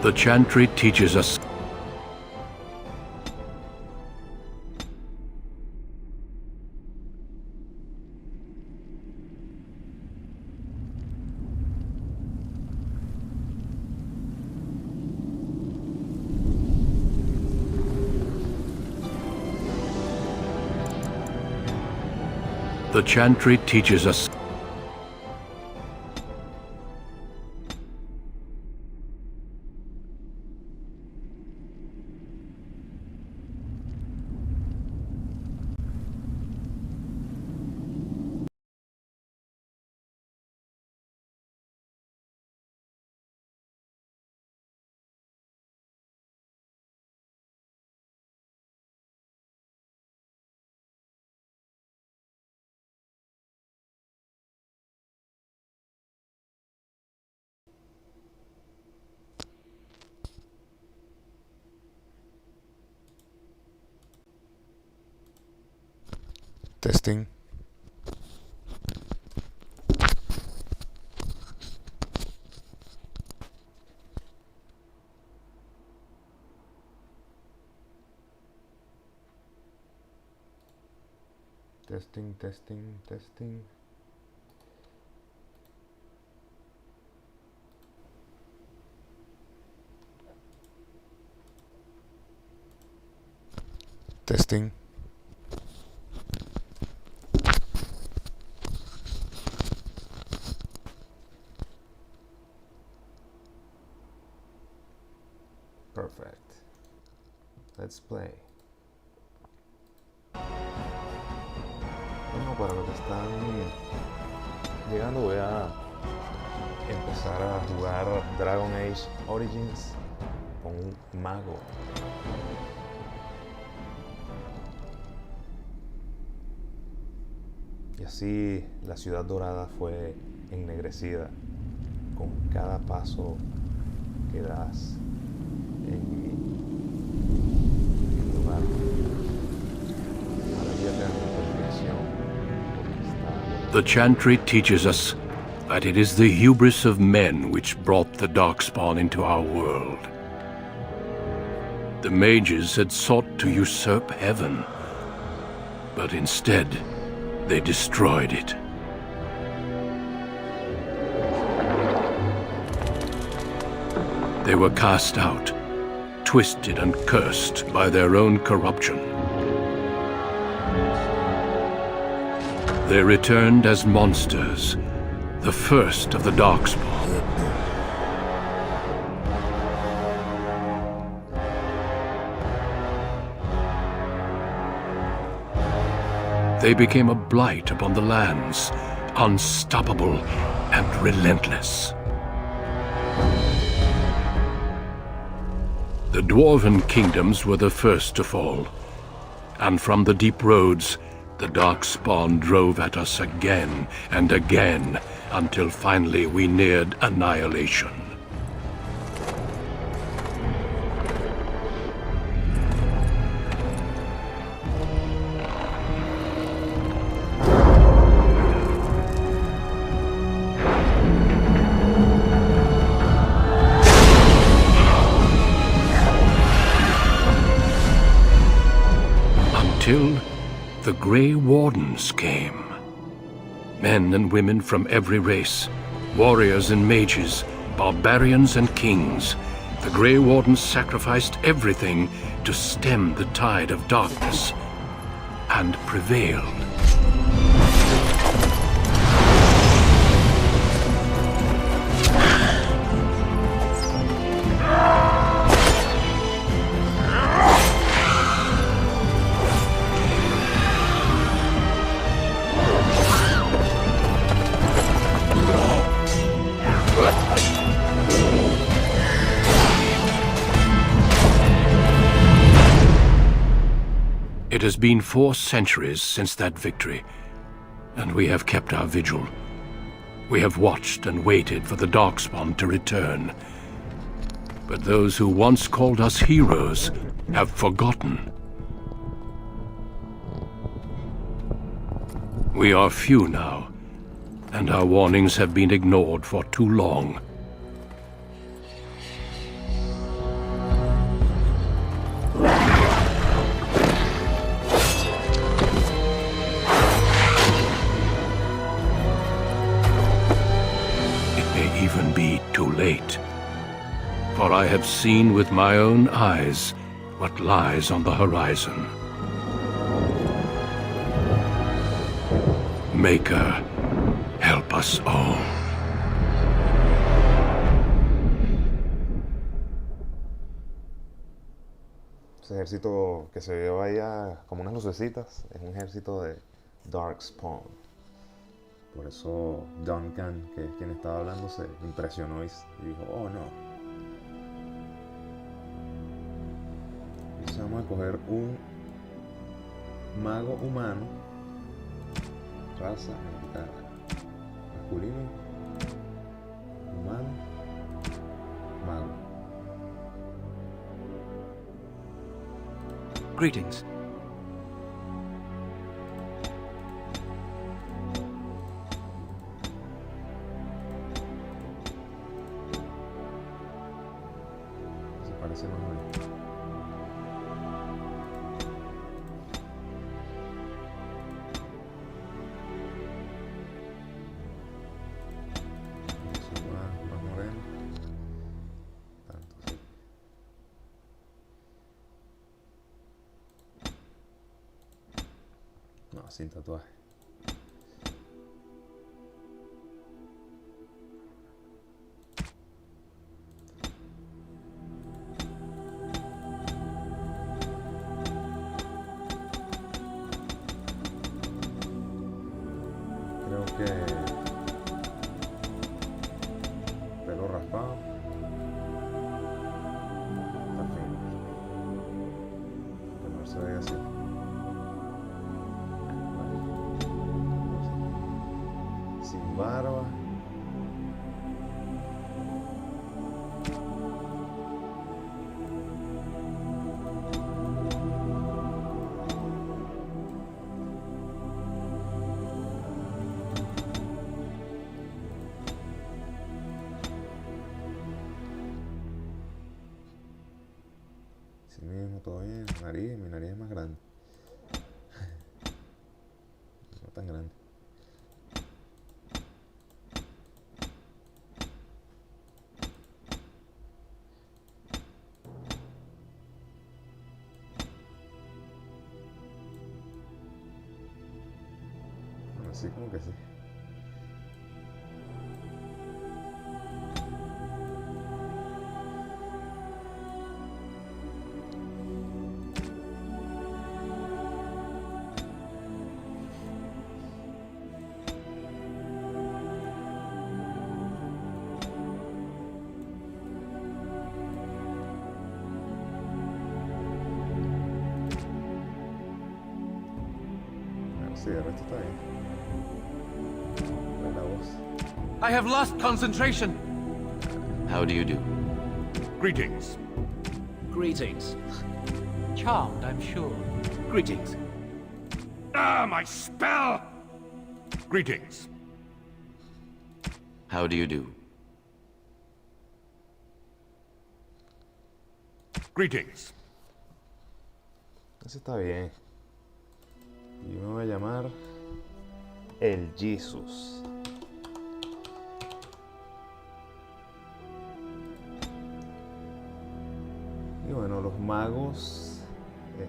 The chantry teaches us. The chantry teaches us. Testing. Testing, testing, testing. Testing. Perfect. Let's play. Bueno, para los que están llegando, voy a empezar a jugar Dragon Age Origins con un mago. Y así la ciudad dorada fue ennegrecida con cada paso que das en mi lugar. The chantry teaches us that it is the hubris of men which brought the Darkspawn into our world. The mages had sought to usurp heaven, but instead they destroyed it. They were cast out, twisted and cursed by their own corruption. They returned as monsters, the first of the Darkspawn. They became a blight upon the lands, unstoppable and relentless. The dwarven kingdoms were the first to fall, and from the deep roads, the Darkspawn drove at us again and again, until finally we neared annihilation. Until the Grey Wardens came. Men and women from every race, warriors and mages, barbarians and kings. The Grey Wardens sacrificed everything to stem the tide of darkness, and prevailed. It has been 4 centuries since that victory, and we have kept our vigil. We have watched and waited for the Darkspawn to return. But those who once called us heroes have forgotten. We are few now, and our warnings have been ignored for too long. for I have seen with my own eyes what lies on the horizon. Maker, help us all. Ese ejército que se vio allá como unas lucecitas es un ejército de Darkspawn. Por eso Duncan, que es quien estaba hablando, se impresionó y dijo, oh no. Entonces vamos a coger un mago humano, raza masculino, humano, mago. Greetings. Se parece más o menos. Más moreno. Tanto sí. No, sin tatuaje. Creo que pelo raspado. Está fino. Que no se ve así. Sin barba. Sí mismo, todo bien. Mi nariz es más grande. No tan grande. Así como que sí. Sí, el resto está bien. La voz. I have lost concentration. How do you do? Greetings. Greetings. Charmed, I'm sure. Greetings. Ah, my spell! Greetings. How do you do? Greetings. Ese está bien. Yo me voy a llamar el Jesus. Y bueno, los magos, me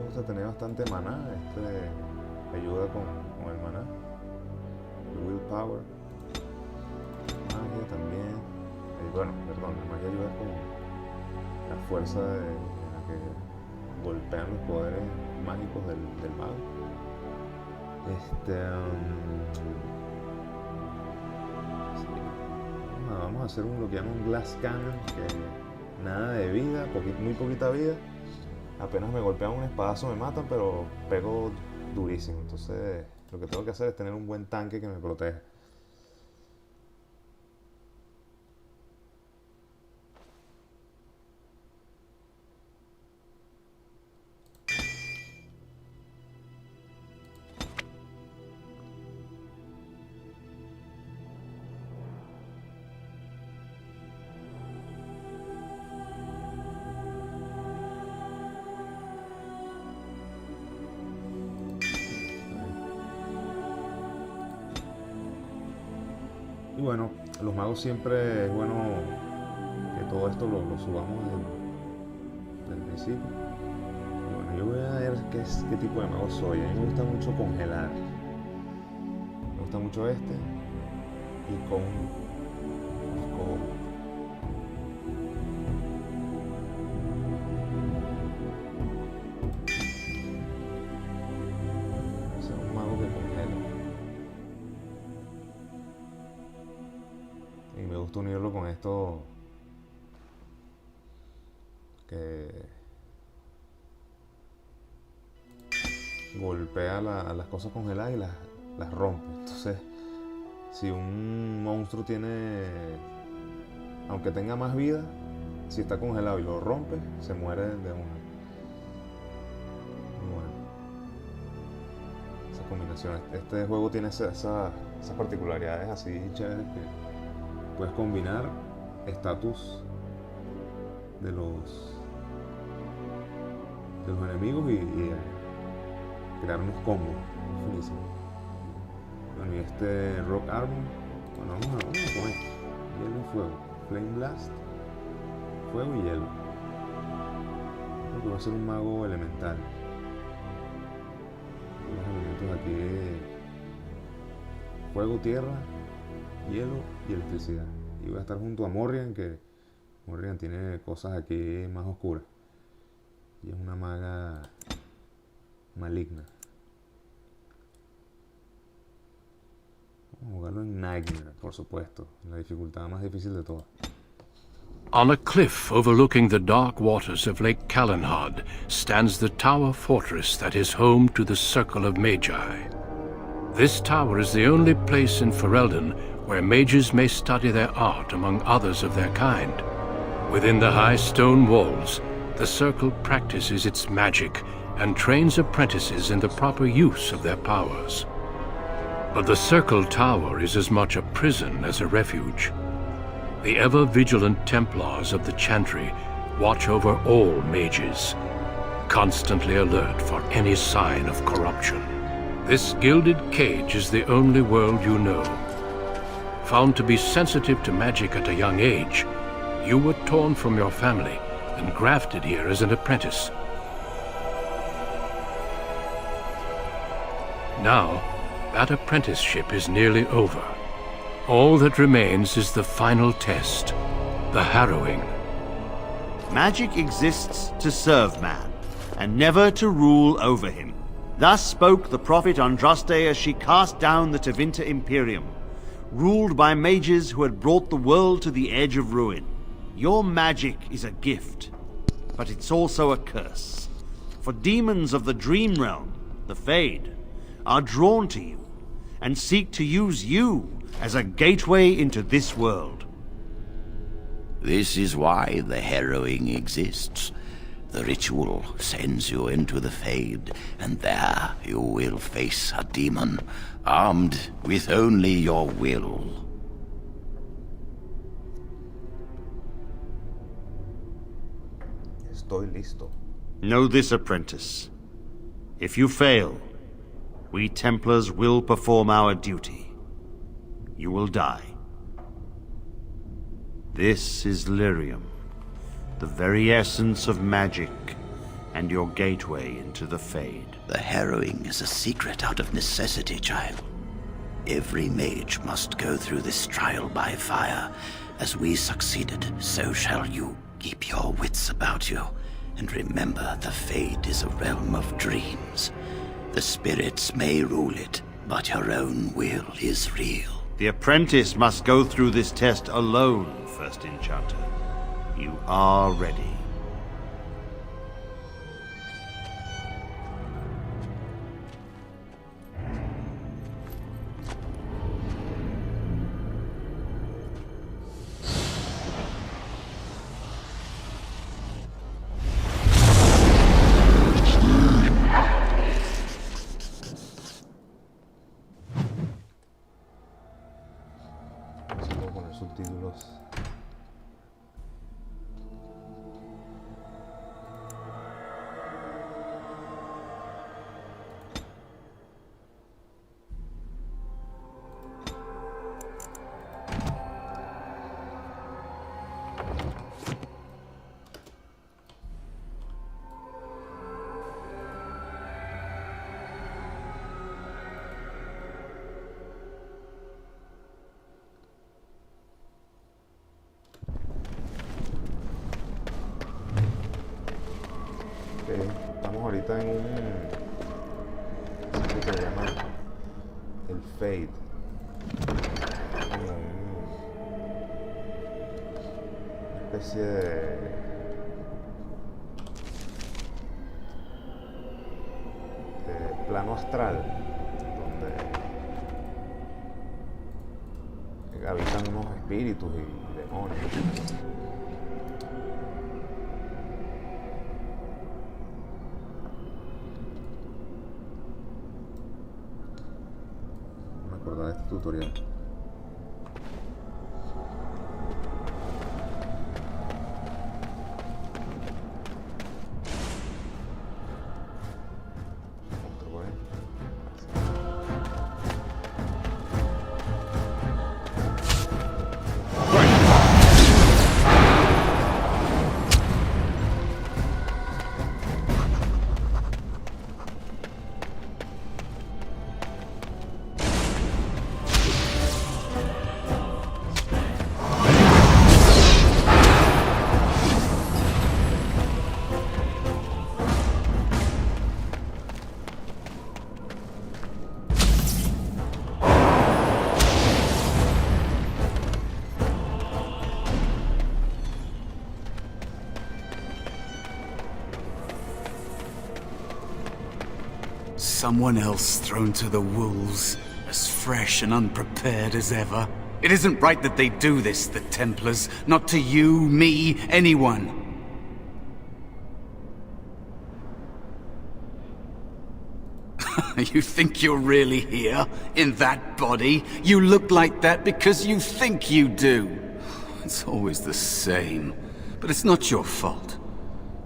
gusta tener bastante maná. Ayuda con el maná, el willpower, magia también. Bueno, perdón, la magia ayuda con la fuerza en la que golpean los poderes mágicos del mago. Vamos a hacer lo que llaman un glass cannon, que nada de vida, muy poquita vida. Apenas me golpean un espadazo me matan, pero pego durísimo. Entonces lo que tengo que hacer es tener un buen tanque que me proteja. bueno, los magos siempre es bueno que todo esto lo subamos desde el principio. Y bueno, yo voy a ver qué tipo de mago soy. A mí me gusta mucho congelar. Me gusta mucho este. Y con un mago que congela. Y me gusta unirlo con esto que golpea las cosas congeladas y las rompe. Entonces, si un monstruo tiene, aunque tenga más vida, si está congelado y lo rompe, se muere de una. Y bueno, esa combinación. Este juego tiene esas particularidades así chéveres que puedes combinar estatus de los enemigos y crear unos combos. Finísimo. Bueno, y este Rock Armor, bueno, vamos con este. Hielo y fuego. Flame Blast, fuego y hielo. Creo que va a ser un mago elemental. Los elementos aquí de fuego, tierra, hielo y electricidad. Y voy a estar junto a Morrigan, que Morrigan tiene cosas aquí más oscuras. Y es una maga maligna. Vamos a jugarlo en Nightmare, por supuesto, la dificultad más difícil de todas. On a cliff overlooking the dark waters of Lake Calenhad stands the tower fortress that is home to the Circle of Magi. This tower is the only place in Ferelden where mages may study their art among others of their kind. Within the high stone walls, the Circle practices its magic and trains apprentices in the proper use of their powers. But the Circle Tower is as much a prison as a refuge. The ever-vigilant Templars of the Chantry watch over all mages, constantly alert for any sign of corruption. This gilded cage is the only world you know. Found to be sensitive to magic at a young age, you were torn from your family and grafted here as an apprentice. Now, that apprenticeship is nearly over. All that remains is the final test, the harrowing. Magic exists to serve man, and never to rule over him. Thus spoke the prophet Andraste as she cast down the Tevinter Imperium, ruled by mages who had brought the world to the edge of ruin. Your magic is a gift, but it's also a curse. For demons of the Dream Realm, the Fade, are drawn to you, and seek to use you as a gateway into this world. This is why the harrowing exists. The ritual sends you into the Fade, and there you will face a demon, armed with only your will. Estoy listo. Know this, apprentice. If you fail, we Templars will perform our duty. You will die. This is lyrium, the very essence of magic, and your gateway into the Fade. The harrowing is a secret out of necessity, child. Every mage must go through this trial by fire. As we succeeded, so shall you. Keep your wits about you, and remember the Fade is a realm of dreams. The spirits may rule it, but your own will is real. The apprentice must go through this test alone, First Enchanter. You are ready. Voy a poner subtítulos. Estamos ahorita en un... ¿Cómo se llama? El Fade. Como una especie de plano astral donde habitan unos espíritus y demonios. No me acordaba de este tutorial. Someone else thrown to the wolves, as fresh and unprepared as ever. It isn't right that they do this, the Templars. Not to you, me, anyone. You think you're really here? In that body? You look like that because you think you do. It's always the same. But it's not your fault.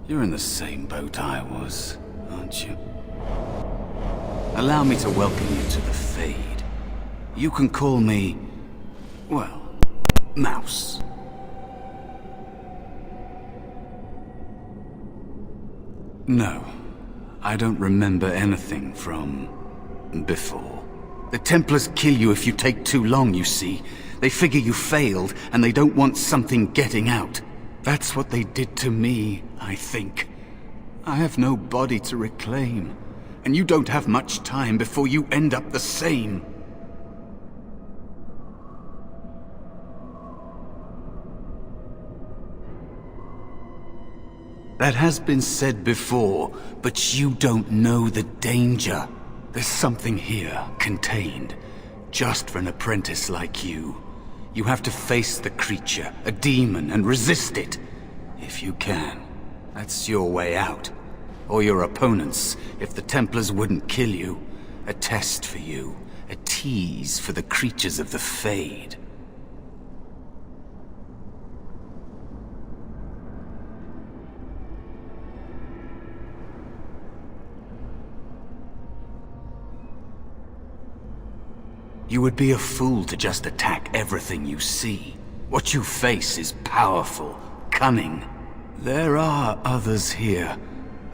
You're in the same boat I was, aren't you? Allow me to welcome you to the Fade. You can call me, well, Mouse. No, I don't remember anything from before. The Templars kill you if you take too long, you see. They figure you failed, and they don't want something getting out. That's what they did to me, I think. I have no body to reclaim. And you don't have much time before you end up the same. That has been said before, but you don't know the danger. There's something here, contained, just for an apprentice like you. You have to face the creature, a demon, and resist it. If you can. That's your way out. Or your opponents, if the Templars wouldn't kill you. A test for you. A tease for the creatures of the Fade. You would be a fool to just attack everything you see. What you face is powerful, cunning. There are others here.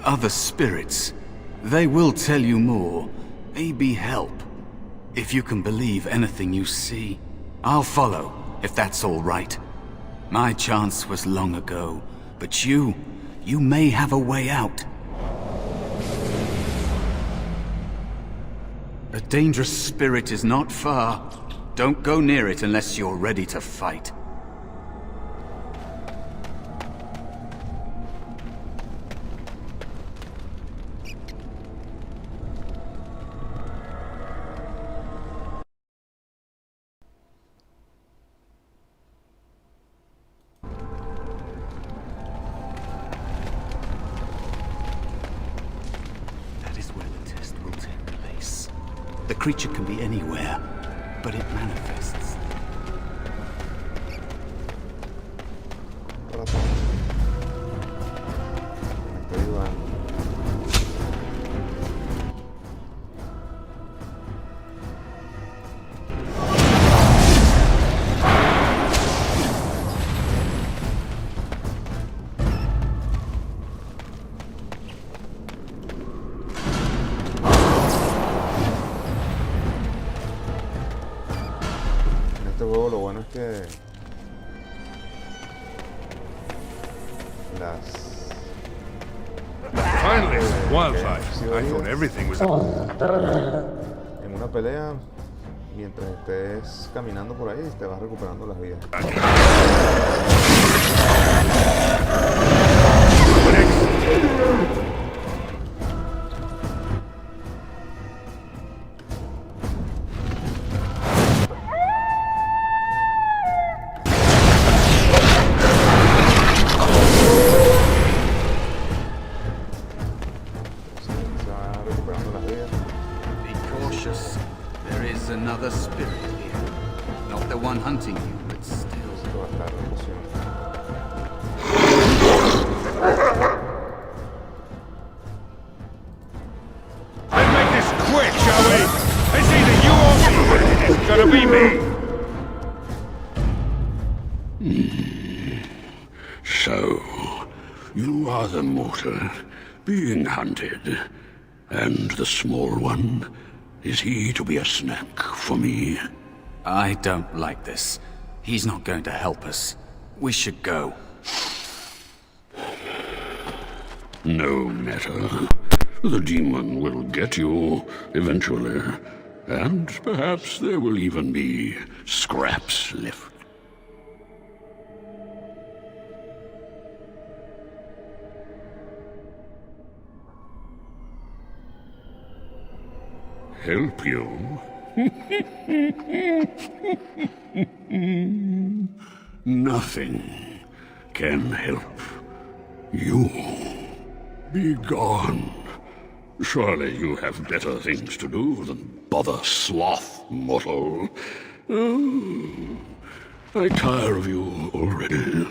Other spirits. They will tell you more. Maybe help. If you can believe anything you see. I'll follow, if that's all right. My chance was long ago, but you may have a way out. A dangerous spirit is not far. Don't go near it unless you're ready to fight. The creature can be anywhere, but it manifests. Me estoy ayudando. Este juego lo bueno es que Wildfire. Sí, I thought oído. everything was... En una pelea, mientras estés caminando por ahí, te vas recuperando las vidas. Se va recuperando las vidas. Be cautious. There is another spirit here. Not the one hunting you, but still. Necesito gastar pociones. Let's make this quick, shall we? It's either you or me. It's gonna be me. So, you are the mortal being hunted. And the small one, is he to be a snack for me? I don't like this. He's not going to help us. We should go. No matter. The demon will get you eventually. And perhaps there will even be scraps left. Help you? Nothing can help you. Be gone. Surely you have better things to do than bother sloth, mortal. Oh, I tire of you already.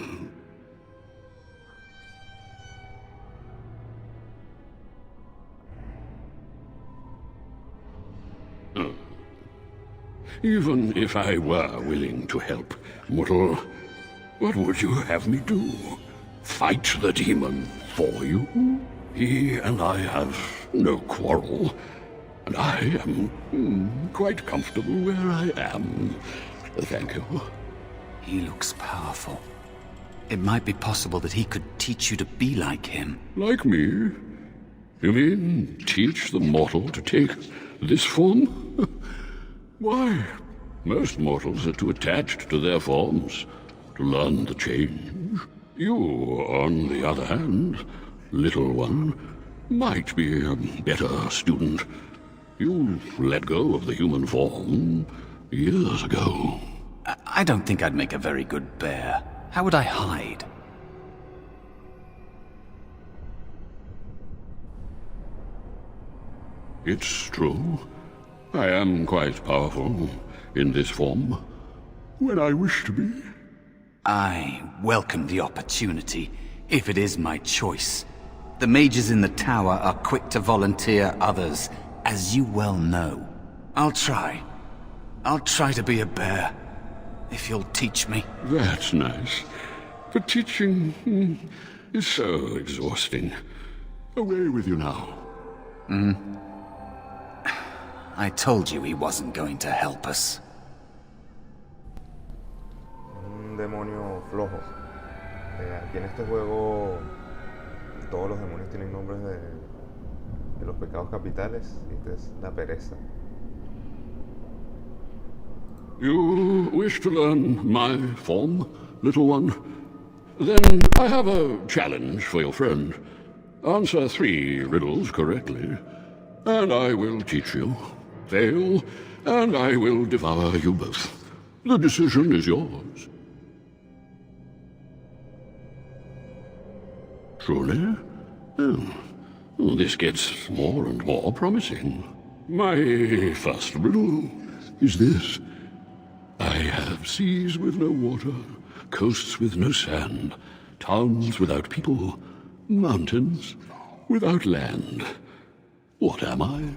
Even if I were willing to help, mortal, what would you have me do? Fight the demon for you? He and I have no quarrel, and I am quite comfortable where I am. Thank you. He looks powerful. It might be possible that he could teach you to be like him. Like me? You mean teach the mortal to take this form? Why, most mortals are too attached to their forms to learn the change. You, on the other hand, little one, might be a better student. You let go of the human form years ago. I don't think I'd make a very good bear. How would I hide? It's true. I am quite powerful in this form, when I wish to be. I welcome the opportunity, if it is my choice. The mages in the tower are quick to volunteer others, as you well know. I'll try. I'll try to be a bear, if you'll teach me. That's nice. But teaching is so exhausting. Away with you now. I told you he wasn't going to help us. Un demonio flojo. Aquí en este juego todos los demonios tienen nombres de los pecados capitales y este es la pereza. You wish to learn my form, little one? Then I have a challenge for your friend. Answer 3 riddles correctly, and I will teach you. Fail, and I will devour you both. The decision is yours. Truly? Oh, this gets more and more promising. My first riddle is this. I have seas with no water, coasts with no sand, towns without people, mountains without land. What am I?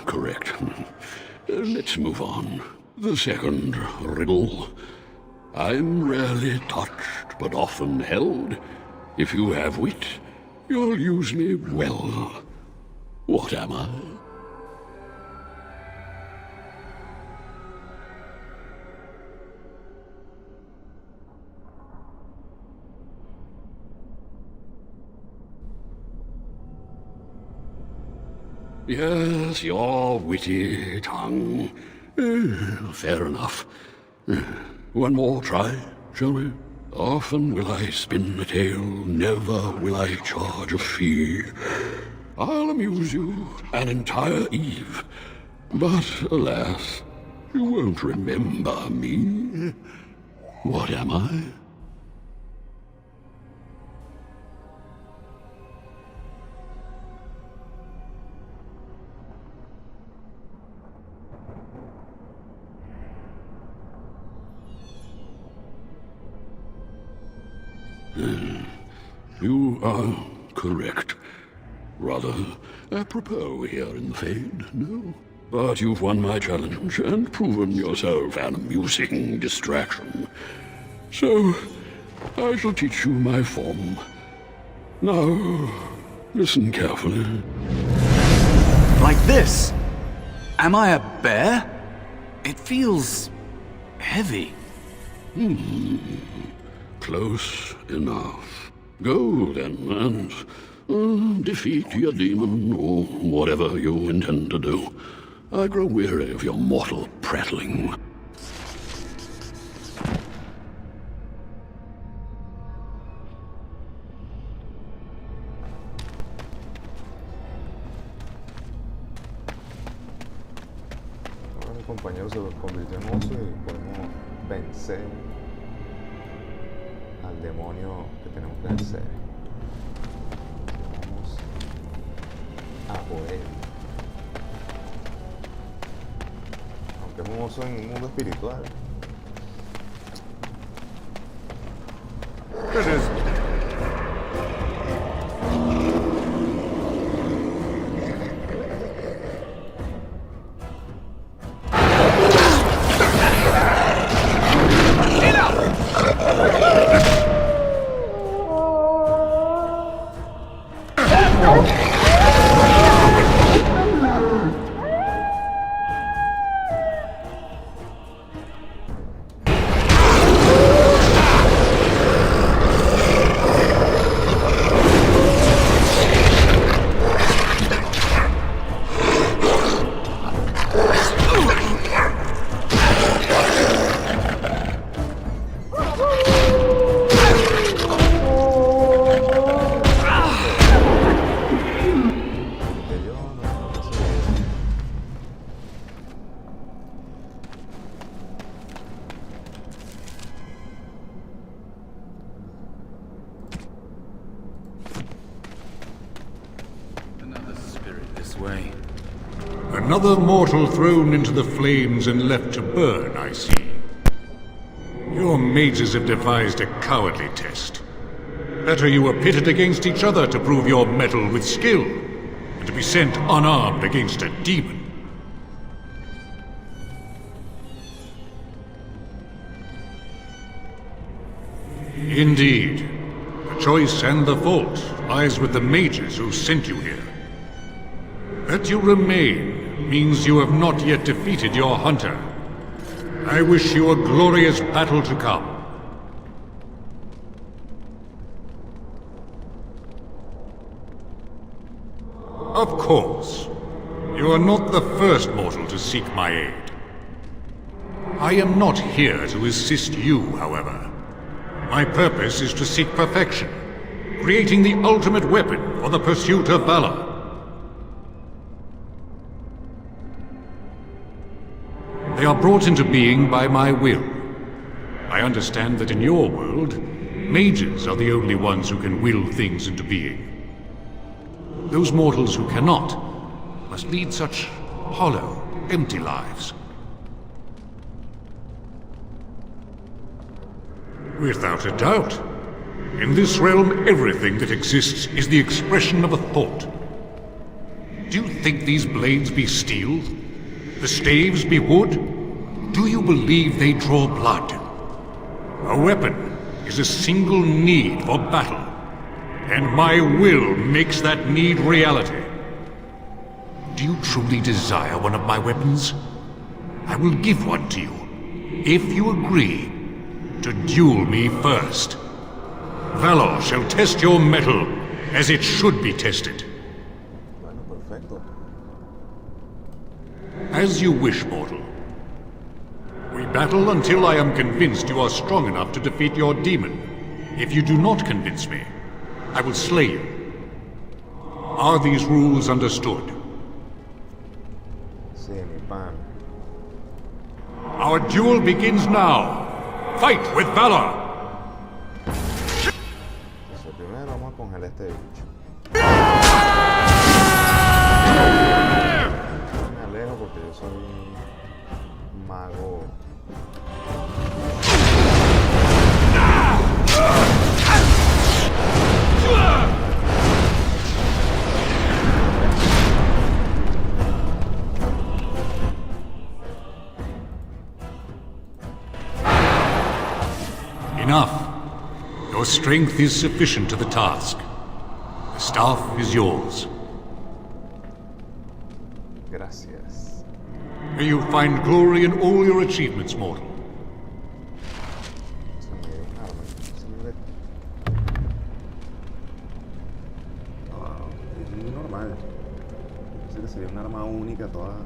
Correct. Let's move on. The second riddle. I'm rarely touched, but often held. If you have wit, you'll use me well. What am I? Yes, your witty tongue. Fair enough. One more try, shall we? Often will I spin a tale, never will I charge a fee. I'll amuse you an entire eve, but alas, you won't remember me. What am I? You are correct. Rather apropos here in the Fade, no? But you've won my challenge and proven yourself an amusing distraction. So, I shall teach you my form. Now, listen carefully. Like this? Am I a bear? It feels heavy. Close enough. Go, then, and defeat your demon, or whatever you intend to do. I grow weary of your mortal prattling. Ahora mi compañero se convirtió en oso y podemos vencer al demonio que tenemos que vencer. Vamos a por él. Aunque es un oso en un mundo espiritual. Another mortal thrown into the flames and left to burn, I see. Your mages have devised a cowardly test. Better you were pitted against each other to prove your mettle with skill, and to be sent unarmed against a demon. Indeed. The choice and the fault lies with the mages who sent you here. That you remain means you have not yet defeated your hunter. I wish you a glorious battle to come. Of course, you are not the first mortal to seek my aid. I am not here to assist you, however. My purpose is to seek perfection, creating the ultimate weapon for the pursuit of valor. They are brought into being by my will. I understand that in your world, mages are the only ones who can will things into being. Those mortals who cannot must lead such hollow, empty lives. Without a doubt. In this realm, everything that exists is the expression of a thought. Do you think these blades be steel? The staves be wood? Do you believe they draw blood? A weapon is a single need for battle, and my will makes that need reality. Do you truly desire one of my weapons? I will give one to you, if you agree to duel me first. Valor shall test your mettle as it should be tested. Bueno, perfecto. As you wish, mortal. We battle until I am convinced you are strong enough to defeat your demon. If you do not convince me, I will slay you. Are these rules understood? Sí, mi pan. Our duel begins now. Fight with valor! Entonces primero vamos a congelar este bicho. Me alejo porque yo soy un mago. Enough. Your strength is sufficient to the task. The staff is yours. Gracias. May you find glory in all your achievements, mortal. Se me dio un arma. Es muy normal. Pensé que sería un arma única, toda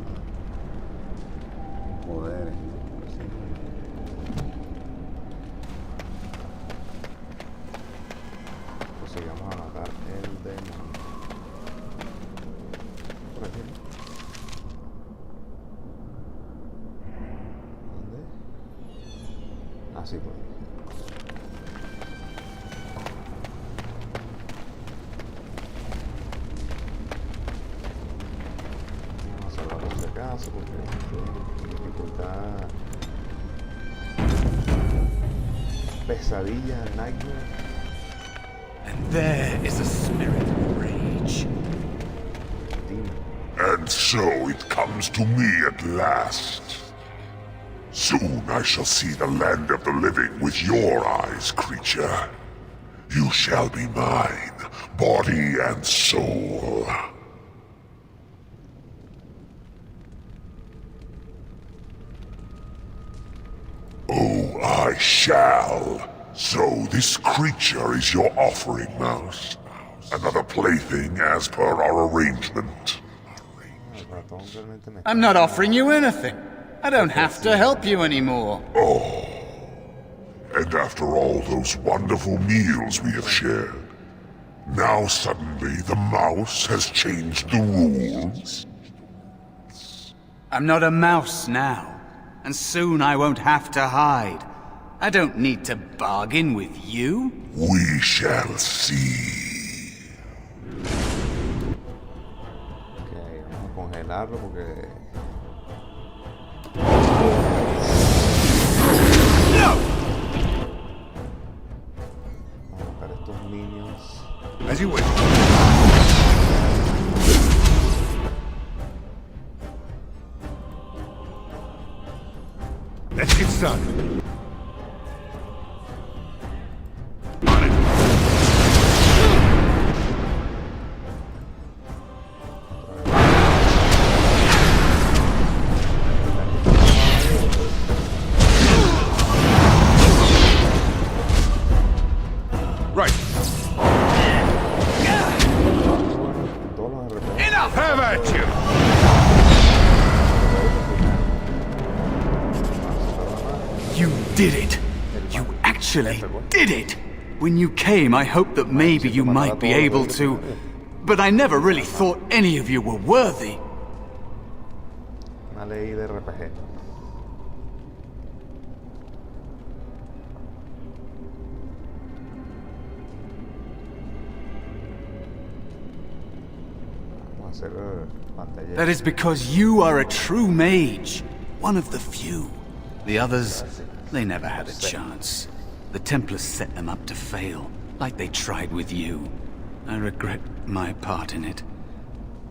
con poderes. Pero sí, prosigamos a matar el demonio. Por aquí. ¿Dónde? Ah, sí, por ahí. Vamos a salvar por si acaso, porque dificultad pesadilla, nightmare. And there is a spirit of rage. Demon. And so it comes to me at last. Soon I shall see the land of the living with your eyes, creature. You shall be mine, body and soul. Oh, I shall. So this creature is your offering, Mouse. Another plaything as per our arrangement. El ratón realmente me I'm not offering you anything. I don't have to help you anymore. Oh. And after all those wonderful meals we have shared, now suddenly the mouse has changed the rules? I'm not a mouse now, and soon I won't have to hide. I don't need to bargain with you. We shall see. Ok, vamos a congelarlo porque... Vamos a buscar estos minions. As you wish. Let's get started. Right. Todos los RP. Enough! Have at you! You did it! You actually did it! When you came, I hoped that maybe you might be able to... But I never really thought any of you were worthy. Una ley de RPG. Vamos a hacer pantalla. That is because you are a true mage. One of the few. The others, they never had a chance. The Templars set them up to fail, like they tried with you. I regret my part in it.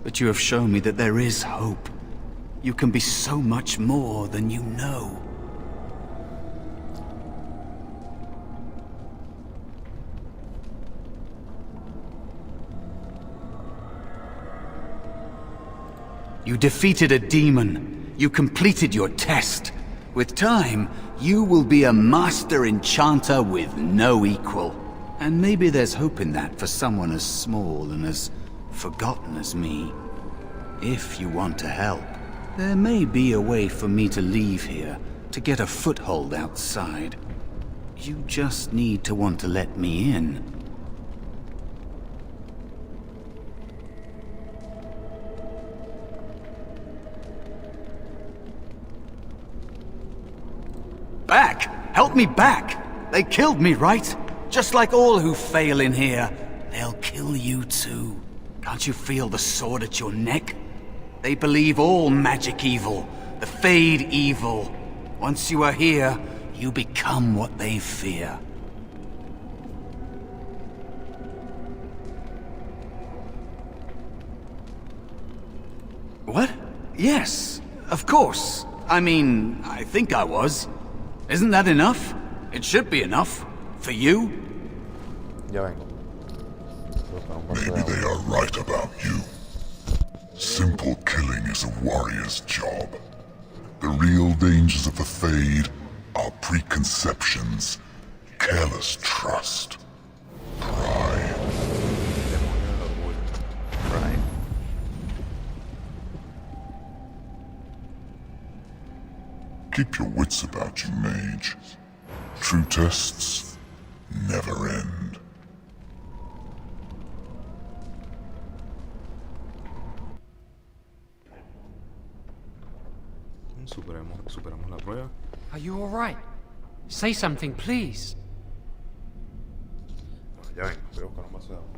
But you have shown me that there is hope. You can be so much more than you know. You defeated a demon. You completed your test. With time, you will be a master enchanter with no equal. And maybe there's hope in that for someone as small and as forgotten as me. If you want to help. There may be a way for me to leave here, to get a foothold outside. You just need to want to let me in. Back! Help me back! They killed me, right? Just like all who fail in here. They'll kill you too. Can't you feel the sword at your neck? They believe all magic evil, the Fade evil. Once you are here, you become what they fear. What? Yes, of course. I mean, I think I was. Isn't that enough? It should be enough. For you? Ya vengo. Maybe they are right about you. Simple killing is a warrior's job. The real dangers of the Fade are preconceptions, careless trust, pride. Right. Keep your wits about you, mage. True tests never end. Superamos la prueba. Are you all right? Say something, please. Ya vengo, voy a buscar un vaso de agua.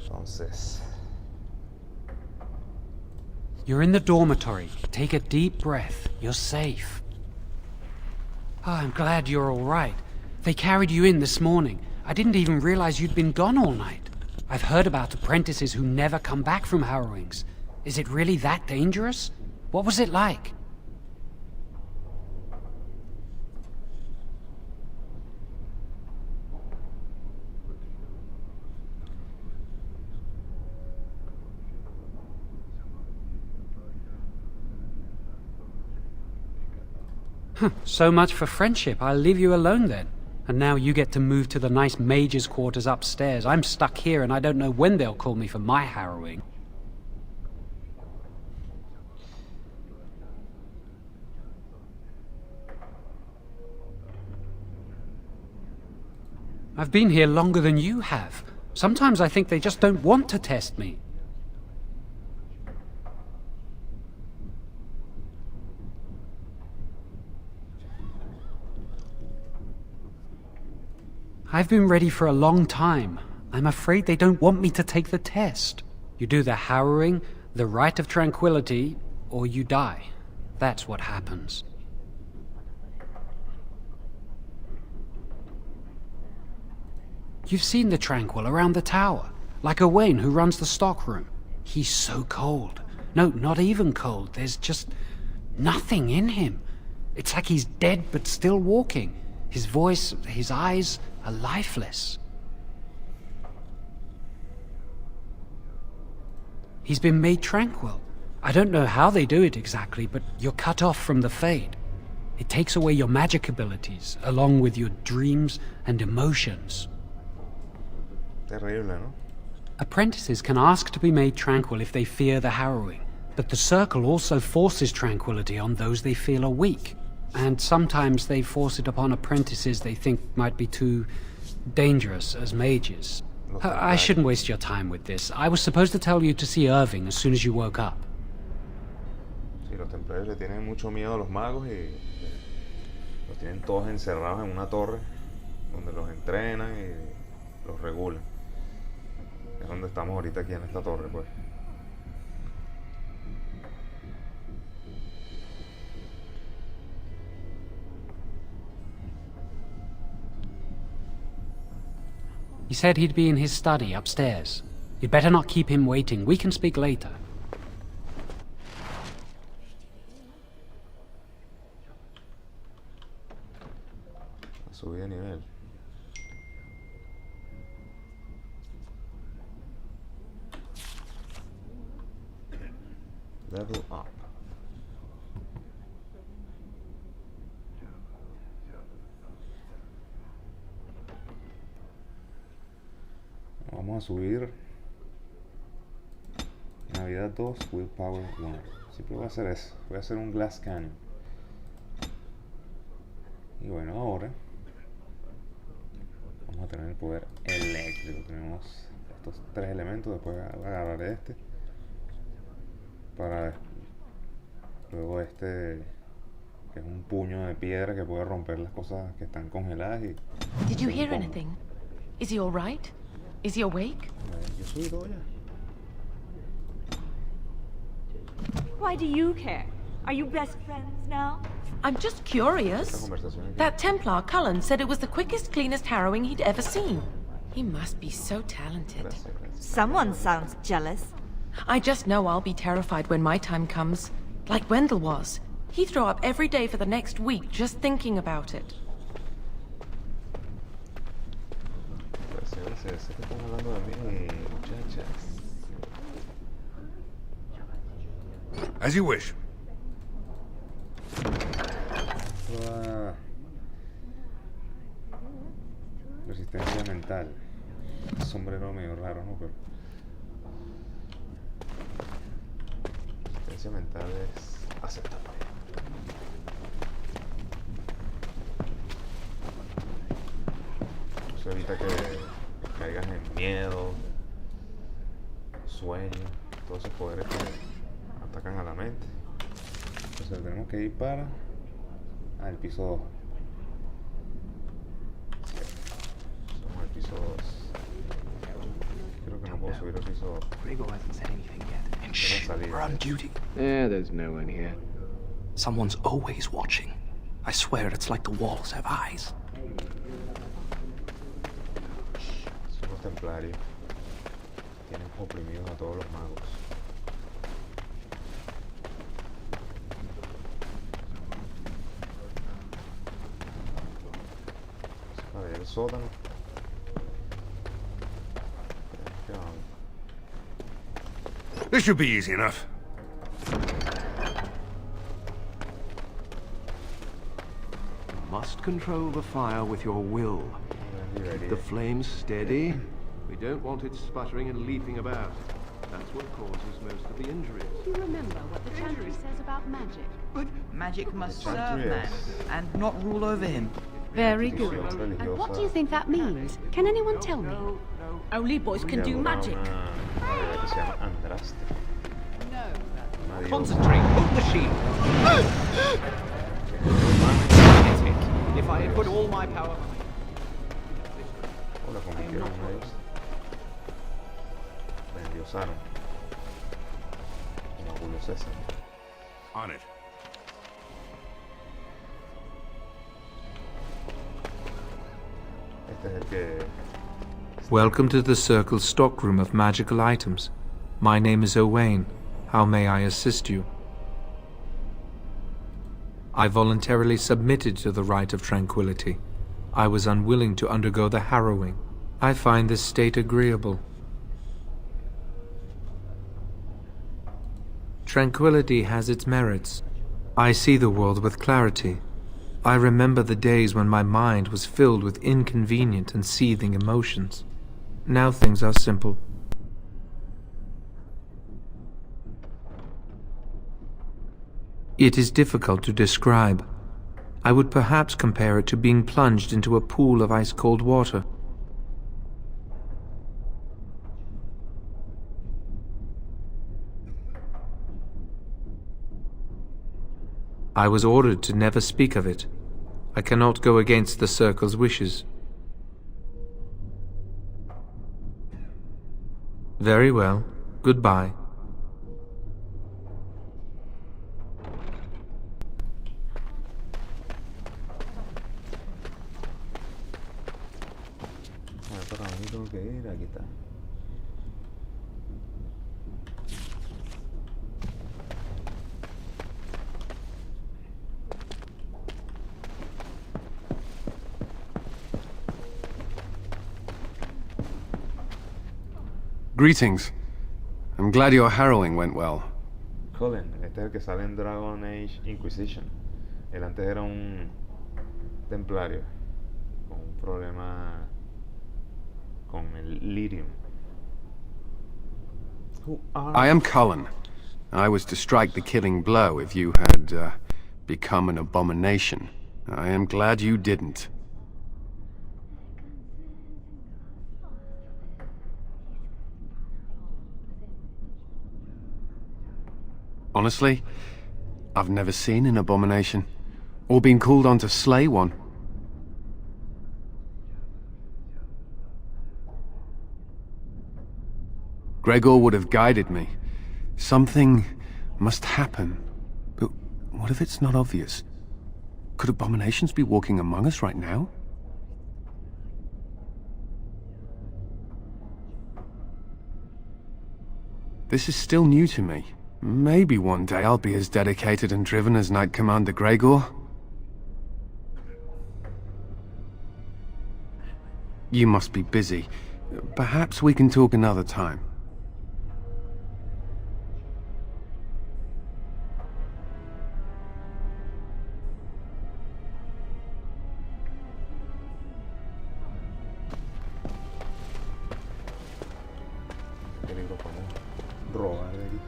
Entonces, You're in the dormitory. Take a deep breath. You're safe. Oh, I'm glad you're all right. They carried you in this morning. I didn't even realize you'd been gone all night. I've heard about apprentices who never come back from harrowings. Is it really that dangerous? What was it like? So much for friendship. I'll leave you alone then. And now you get to move to the nice mage's quarters upstairs. I'm stuck here and I don't know when they'll call me for my harrowing. I've been here longer than you have. Sometimes I think they just don't want to test me. I've been ready for a long time. I'm afraid they don't want me to take the test. You do the harrowing, the rite of tranquility, or you die. That's what happens. You've seen the Tranquil around the tower, like Owain who runs the stockroom. He's so cold. No, not even cold. There's just nothing in him. It's like he's dead but still walking. His voice, his eyes are lifeless. He's been made tranquil. I don't know how they do it exactly, but you're cut off from the Fade. It takes away your magic abilities, along with your dreams and emotions. Terrible, ¿no? Apprentices can ask to be made tranquil if they fear the harrowing, but the Circle also forces tranquility on those they feel are weak. And sometimes they force it upon apprentices they think might be too dangerous as mages. I shouldn't waste your time with this. I was supposed to tell you to see Irving as soon as you woke up. Sí, los templarios le tienen mucho miedo a los magos y los tienen todos encerrados en una torre donde los entrenan y los regulan. Es donde estamos ahorita aquí en esta torre, pues. He said he'd be in his study upstairs. You'd better not keep him waiting. We can speak later. Subí de nivel. Level up. Vamos a subir Navidad 2, Willpower 1. Siempre voy a hacer eso. Voy a hacer un Glass Cannon. Y bueno, ahora vamos a tener el poder eléctrico. Tenemos estos tres elementos. Después agarraré este para luego este, que es un puño de piedra que puede romper las cosas que están congeladas. Y Did you hear anything? Is he all right? Is he awake? Yo soy Doya. Why do you care? Are you best friends now? I'm just curious. That Templar, Cullen, said it was the quickest, cleanest harrowing he'd ever seen. He must be so talented. Someone sounds jealous. I just know I'll be terrified when my time comes. Like Wendell was. He'd throw up every day for the next week just thinking about it. Sé que están hablando de mí, muchachas. As you wish. Resistencia mental. Sombrero medio raro, ¿no? Pero resistencia mental es aceptable. Eso evita que caigas en miedo, sueño, todos esos poderes que atacan a la mente. Entonces tenemos que ir para el piso 2. Somos el piso 2. Creo que no puedo subir al piso 2. Gregor hasn't said anything yet. Shh, We're on duty. Yeah, there's no one here. Someone's always watching. I swear it's like the walls have eyes. Son los templarios. Tienen oprimidos a todos los magos. Para allá el sótano. This should be easy enough. Must control the fire with your will. Keep the flames steady. We don't want it sputtering and leaping about. That's what causes most of the injuries. You remember what the chantry says about magic? But magic must serve man and not rule over him. Very good. And what do you think that means? Can anyone tell me? Only boys can do magic. Concentrate. Hold the shield. If I had put all my power. O la convirtieron en ellos. La endiosaron. Como Julio César. On it. Este es el que... Welcome to the Circle's stockroom of magical items. My name is Owain. How may I assist you? I voluntarily submitted to the rite of tranquility. I was unwilling to undergo the harrowing. I find this state agreeable. Tranquility has its merits. I see the world with clarity. I remember the days when my mind was filled with inconvenient and seething emotions. Now things are simple. It is difficult to describe. I would perhaps compare it to being plunged into a pool of ice-cold water. I was ordered to never speak of it. I cannot go against the Circle's wishes. Very well. Goodbye. Para dónde tengo que ir, aquí está. Greetings. I'm glad your harrowing went well. Colin, este es el que sale en Dragon Age Inquisition. Él antes era un templario con un problema con el lyrium. I am Cullen. I was to strike the killing blow if you had become an abomination. I am glad you didn't. Honestly, I've never seen an abomination, or been called on to slay one. Gregor would have guided me. Something must happen. But what if it's not obvious? Could abominations be walking among us right now? This is still new to me. Maybe one day I'll be as dedicated and driven as Knight Commander Gregor. You must be busy. Perhaps we can talk another time. ¿Qué libro podemos robar de aquí?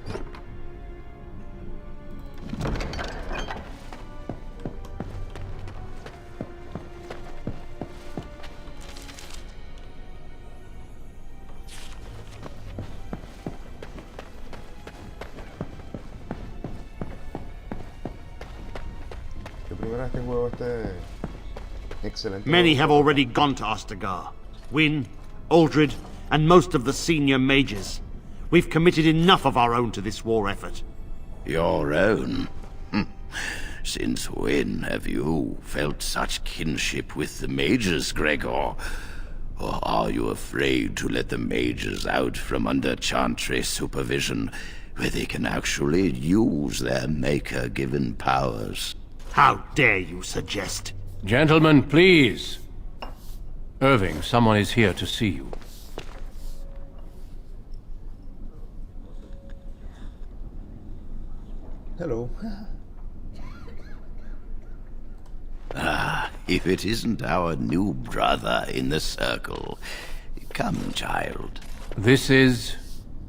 Many have already gone to Ostagar. Wynne, Aldred, and most of the senior mages. We've committed enough of our own to this war effort. Your own? Since when have you felt such kinship with the mages, Gregor? Or are you afraid to let the mages out from under Chantry supervision, where they can actually use their Maker-given powers? How dare you suggest? Gentlemen, please. Irving, someone is here to see you. Hello. Ah, if it isn't our new brother in the circle. Come, child. This is...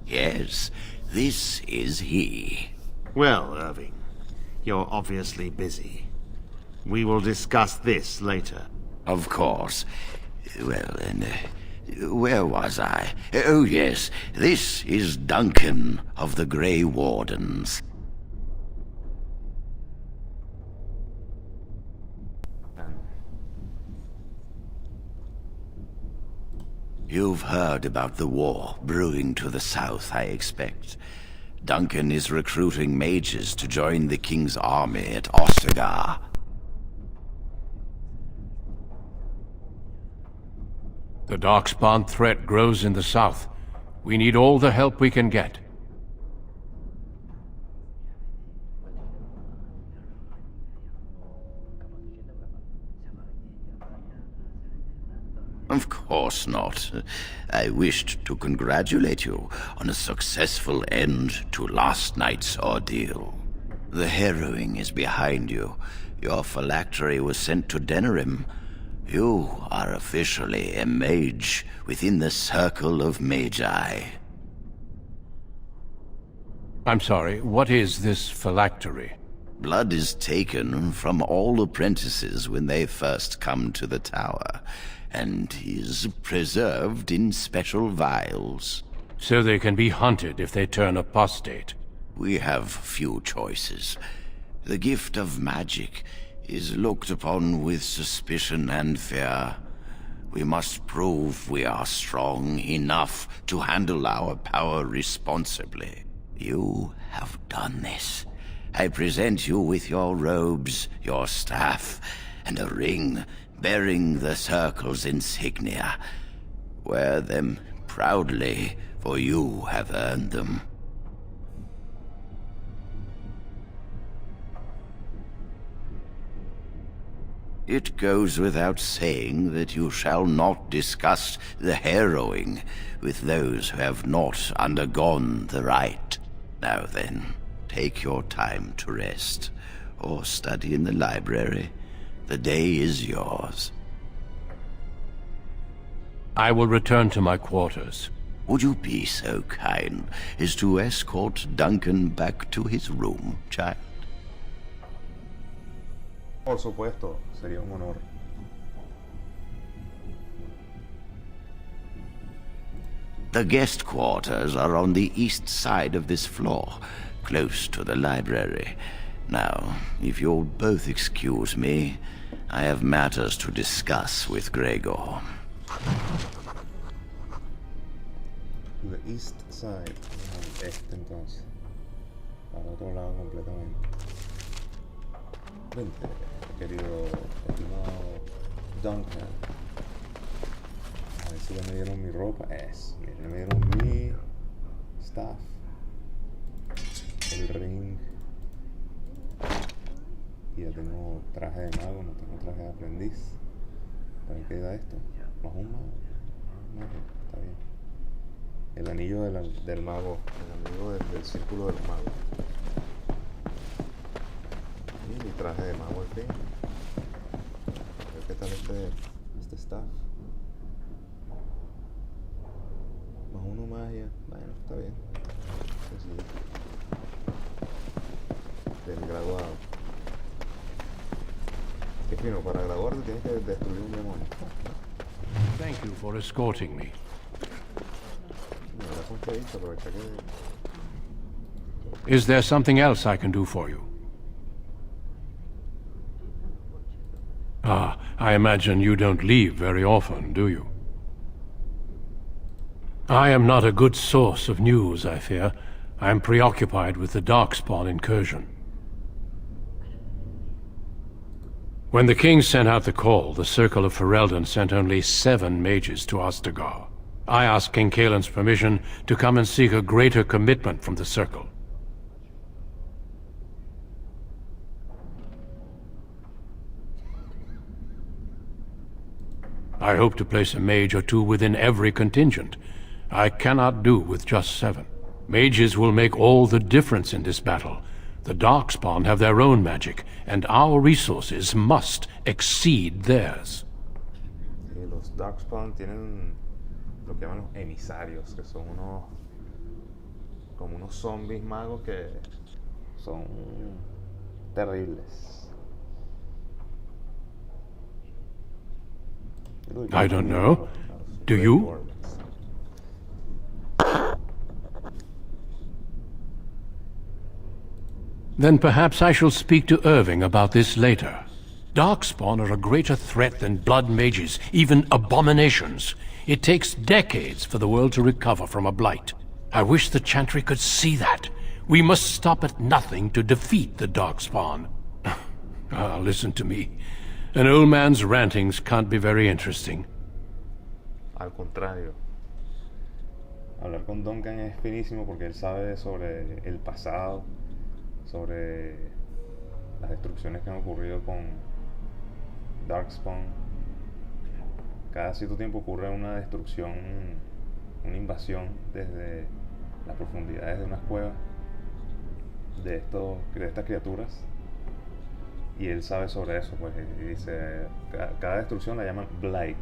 Yes, this is he. Well, Irving, you're obviously busy. We will discuss this later. Of course. Well, then, where was I? Oh, yes, this is Duncan of the Grey Wardens. You've heard about the war brewing to the south, I expect. Duncan is recruiting mages to join the King's army at Ostagar. The Darkspawn threat grows in the south. We need all the help we can get. Of course not. I wished to congratulate you on a successful end to last night's ordeal. The harrowing is behind you. Your phylactery was sent to Denerim. You are officially a mage within the circle of magi. I'm sorry, what is this phylactery? Blood is taken from all apprentices when they first come to the tower, and is preserved in special vials. So they can be hunted if they turn apostate. We have few choices. The gift of magic is looked upon with suspicion and fear. We must prove we are strong enough to handle our power responsibly. You have done this. I present you with your robes, your staff, and a ring bearing the Circle's insignia. Wear them proudly, for you have earned them. It goes without saying that you shall not discuss the harrowing with those who have not undergone the rite. Now then, take your time to rest, or study in the library. The day is yours. I will return to my quarters. Would you be so kind as to escort Duncan back to his room, child? Por supuesto, sería un honor. The guest quarters are on the east side of this floor, close to the library. Now, if you'll both excuse me, I have matters to discuss with Gregor. The east side. Este entonces. Para otro lado completamente. Vente, querido, estimado Duncan. A ver si ya me dieron mi ropa. Ya me dieron mi staff. El ring. Y ya tengo traje de mago, no tengo traje de aprendiz. ¿Para qué da esto? Más un mago. Está bien. El anillo del mago. El anillo del círculo del mago. Y mi traje de mago al fin. A ver qué tal este staff. Más uno magia. Bueno, está bien. Sencillo. Del graduado. Qué fino, para graduarte tienes que destruir un demonio. Thank you for escorting me. Is there something else I can do for you? Ah, I imagine you don't leave very often, do you? I am not a good source of news, I fear. I am preoccupied with the Darkspawn incursion. When the king sent out the call, the Circle of Ferelden sent only 7 mages to Ostagar. I asked King Kaelin's permission to come and seek a greater commitment from the Circle. I hope to place a mage or 2 within every contingent. I cannot do with just 7. Mages will make all the difference in this battle. The Darkspawn have their own magic, and our resources must exceed theirs. Sí, los Darkspawn tienen lo que llaman los emisarios, que son como unos zombies magos que son terribles. I don't know. Do you? Then perhaps I shall speak to Irving about this later. Darkspawn are a greater threat than blood mages, even abominations. It takes decades for the world to recover from a blight. I wish the Chantry could see that. We must stop at nothing to defeat the Darkspawn. Listen to me. An old man's rantings can't be very interesting. Al contrario. Hablar con Duncan es finísimo porque él sabe sobre el pasado, sobre las destrucciones que han ocurrido con Darkspawn. cada cierto tiempo ocurre una destrucción, una invasión desde las profundidades de unas cuevas de estas criaturas, y él sabe sobre eso, pues, y dice, cada destrucción la llaman Blight.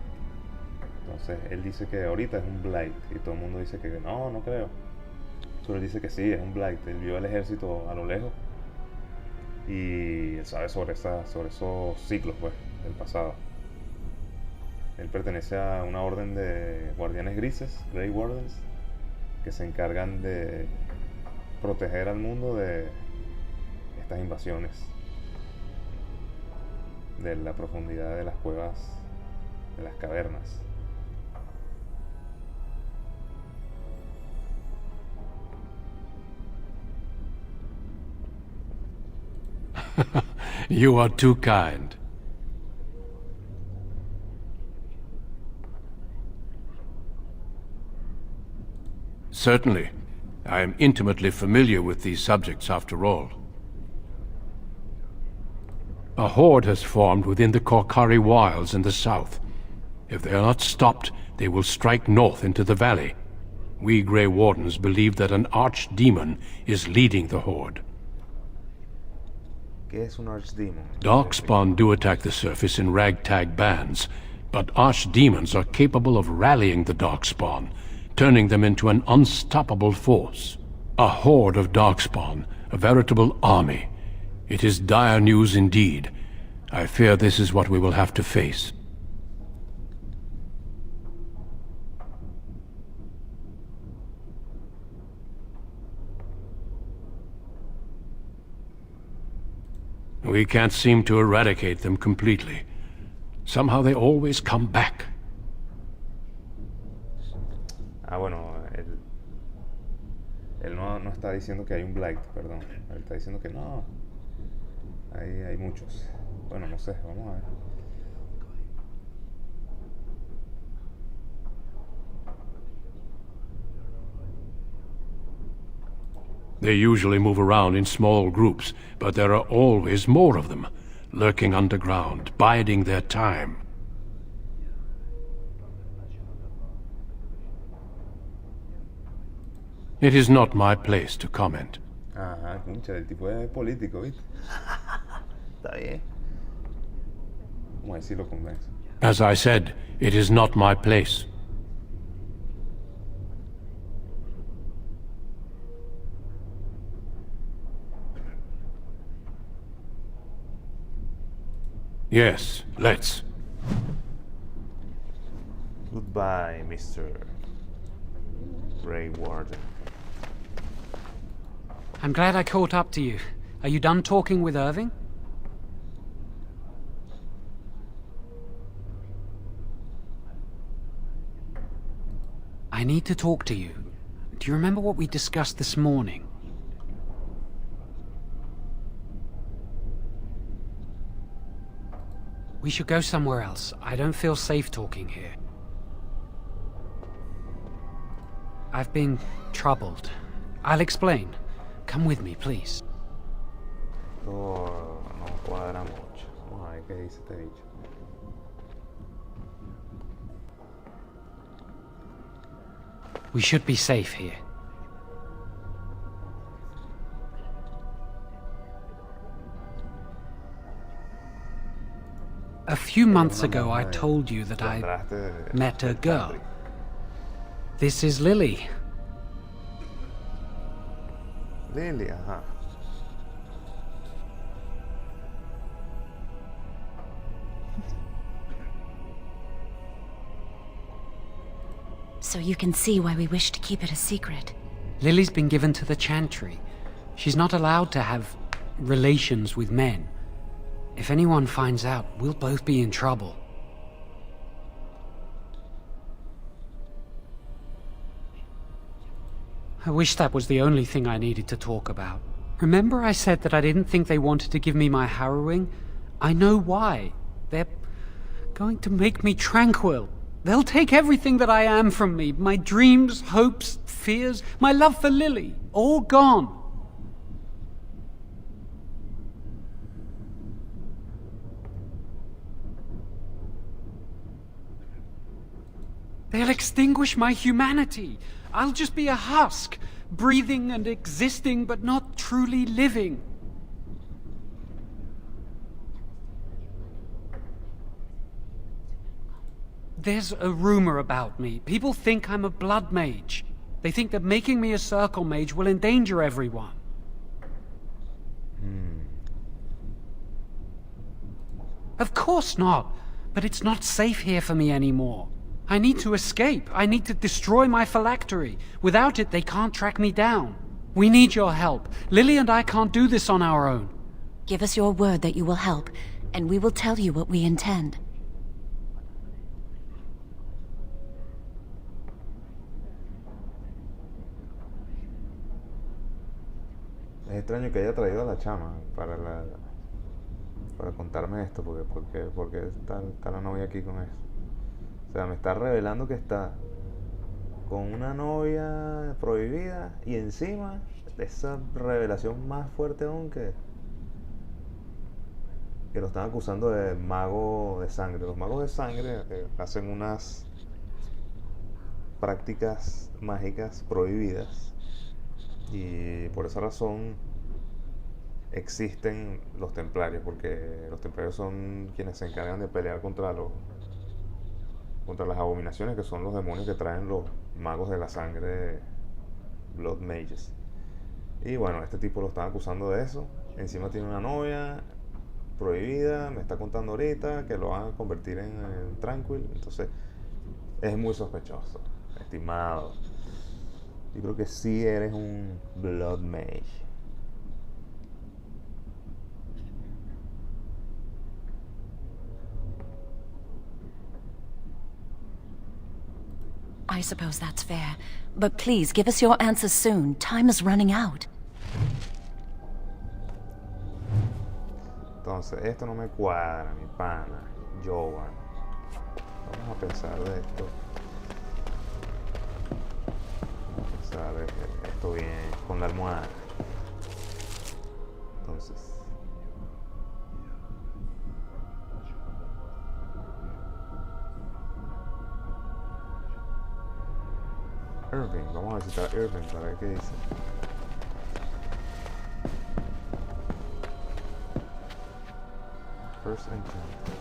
Entonces él dice que ahorita es un Blight, y todo el mundo dice que no creo, pero él dice que sí, es un Blight. Él vio el ejército a lo lejos y él sabe sobre esos ciclos, pues, del pasado. Él pertenece a una orden de guardianes grises, Grey Wardens, que se encargan de proteger al mundo de estas invasiones de la profundidad de las cuevas, de las cavernas. You are too kind. Certainly. I am intimately familiar with these subjects, after all. A horde has formed within the Korkari wilds in the south. If they are not stopped, they will strike north into the valley. We Grey Wardens believe that an archdemon is leading the horde. ¿Qué es un archdemon? Darkspawn do attack the surface in ragtag bands, but archdemons are capable of rallying the Darkspawn, turning them into an unstoppable force. A horde of Darkspawn, a veritable army. It is dire news indeed. I fear this is what we will have to face. We can't seem to eradicate them completely. Somehow they always come back. Bueno, él no está diciendo que hay un Blight, perdón. Él está diciendo que no. Hay muchos. Bueno, no sé, vamos a ver. They usually move around in small groups, but there are always more of them, lurking underground, biding their time. It is not my place to comment. Ajá, concha, el tipo es político, ¿viste? Está bien. Vamos a ver si lo convence. As I said, it is not my place. Yes, let's. Goodbye, Mr. Grey Warden. I'm glad I caught up to you. Are you done talking with Irving? I need to talk to you. Do you remember what we discussed this morning? We should go somewhere else. I don't feel safe talking here. I've been troubled. I'll explain. Come with me, please. No cuadra mucho. Vamos a ver qué dice este bicho. We should be safe here. A few months ago, I told you that I met a girl. This is Lily. Lily, ajá. So you can see why we wish to keep it a secret. Lily's been given to the Chantry. She's not allowed to have relations with men. If anyone finds out, we'll both be in trouble. I wish that was the only thing I needed to talk about. Remember I said that I didn't think they wanted to give me my harrowing? I know why. They're going to make me tranquil. They'll take everything that I am from me. My dreams, hopes, fears, my love for Lily. All gone. They'll extinguish my humanity. I'll just be a husk, breathing and existing, but not truly living. There's a rumor about me. People think I'm a blood mage. They think that making me a circle mage will endanger everyone. Of course not. But it's not safe here for me anymore. I need to escape. I need to destroy my phylactery. Without it, they can't track me down. We need your help. Lily and I can't do this on our own. Give us your word that you will help, and we will tell you what we intend. Es extraño que haya traído a la chama para contarme esto, porque está la novia aquí con eso. O sea, me está revelando que está con una novia prohibida y encima esa revelación más fuerte aún que lo están acusando de mago de sangre. Los magos de sangre hacen unas prácticas mágicas prohibidas y por esa razón existen los templarios, porque los templarios son quienes se encargan de pelear contra las abominaciones, que son los demonios que traen los magos de la sangre, Blood Mages. Y bueno, este tipo lo están acusando de eso. Encima tiene una novia prohibida, me está contando ahorita que lo van a convertir en Tranquil. Entonces es muy sospechoso, estimado. Yo creo que sí eres un Blood Mage. I suppose that's fair. But please, give us your answers soon. Time is running out. Entonces, esto no me cuadra, mi pana, Jovan. Vamos a pensar de esto. Vamos a pensar de esto bien, con la almohada. Entonces... Irving, vamos a visitar a Irving para ver qué dice. First encounter.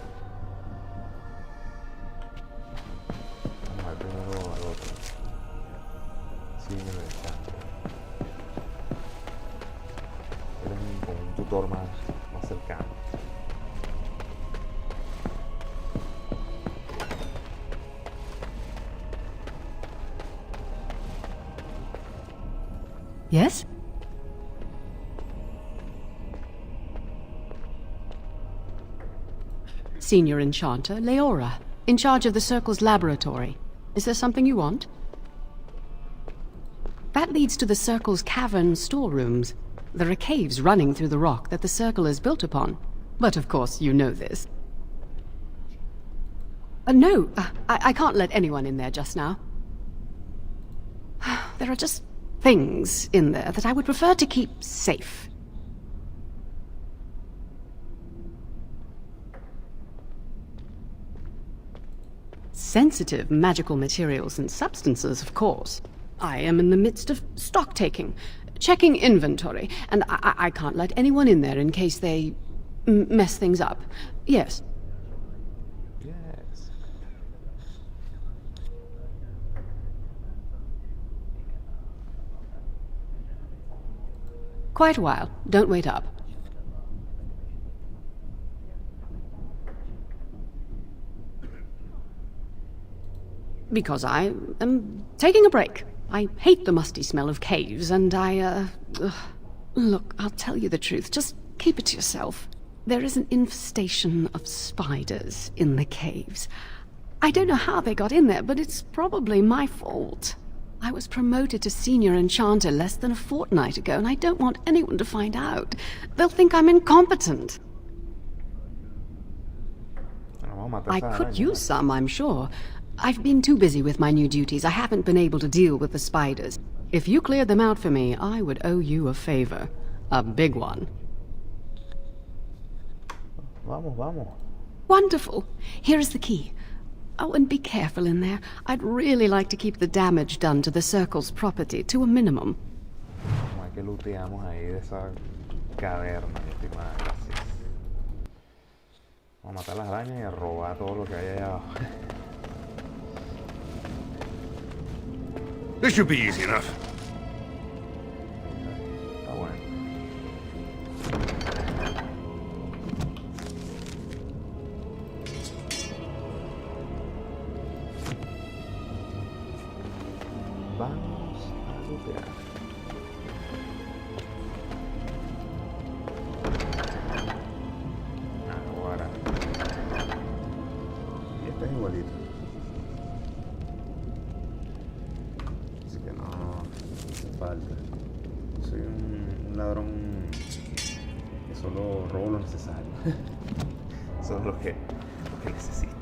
Vamos a ver primero al otro. Senior encounter. Eres como un tutor más cercano. Yes? Senior Enchanter, Leora, in charge of the Circle's laboratory. Is there something you want? That leads to the Circle's cavern storerooms. There are caves running through the rock that the Circle is built upon. But of course you know this. No, I can't let anyone in there just now. There are just things in there that I would prefer to keep safe. Sensitive magical materials and substances, of course. I am in the midst of stock-taking, checking inventory, and I can't let anyone in there in case they mess things up. Yes. Yes. Quite a while. Don't wait up. Because I am taking a break. I hate the musty smell of caves, and Look, I'll tell you the truth. Just keep it to yourself. There is an infestation of spiders in the caves. I don't know how they got in there, but it's probably my fault. I was promoted to Senior Enchanter less than a fortnight ago, and I don't want anyone to find out. They'll think I'm incompetent. I could use some, I'm sure. I've been too busy with my new duties. I haven't been able to deal with the spiders. If you cleared them out for me, I would owe you a favor. A big one. Vamos. Wonderful. Here is the key. Oh, and be careful in there. I'd really like to keep the damage done to the Circle's property to a minimum. Como es que looteamos ahí de esa caverna, mi estimada, gracias. Vamos a matar las arañas y a robar todo lo que hay allá abajo. This should be easy enough. Está bueno. Vamos a lootear. Ahora. Este es igualito. Así que no hace falta. Soy un ladrón que solo robo lo necesario. Eso es lo que necesito.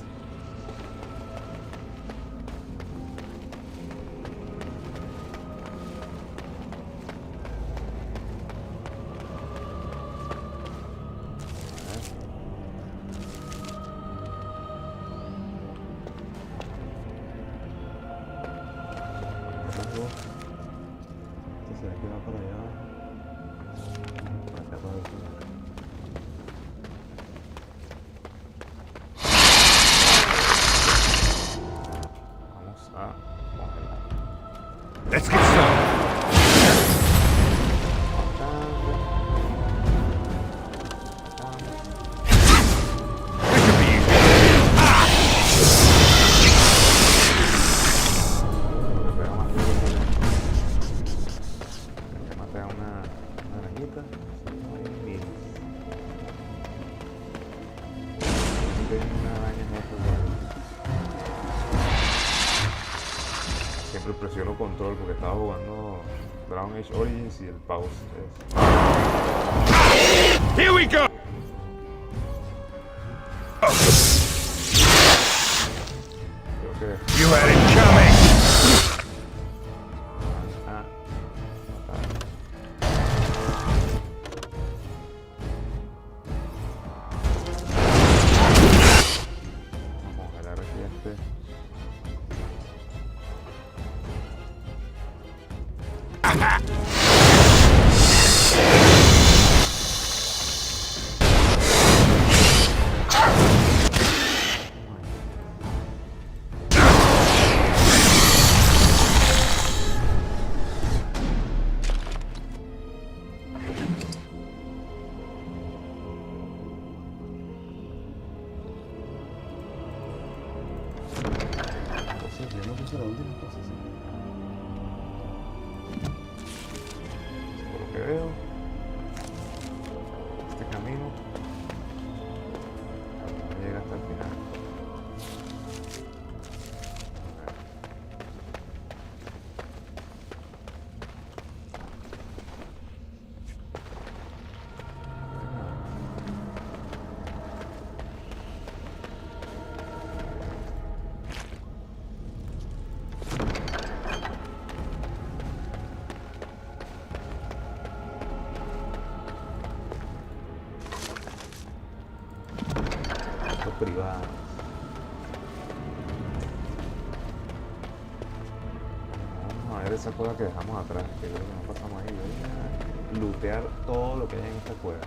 Se ve que va por allá. Por acá para el final. Vamos a cogerla. Let's get started. Siempre presiono control porque estaba jugando Dragon Age Origins y el pause es... Here we go! Creo que... You had it coming! Vamos a congelar aquí este... Entonces, yo no puse la última cosa, ¿sí? Por lo que veo, este camino no llega hasta el final. Privados. Vamos a ver esa cueva que dejamos atrás, que creo que no pasamos ahí. Voy a lootear todo lo que hay en esta cueva.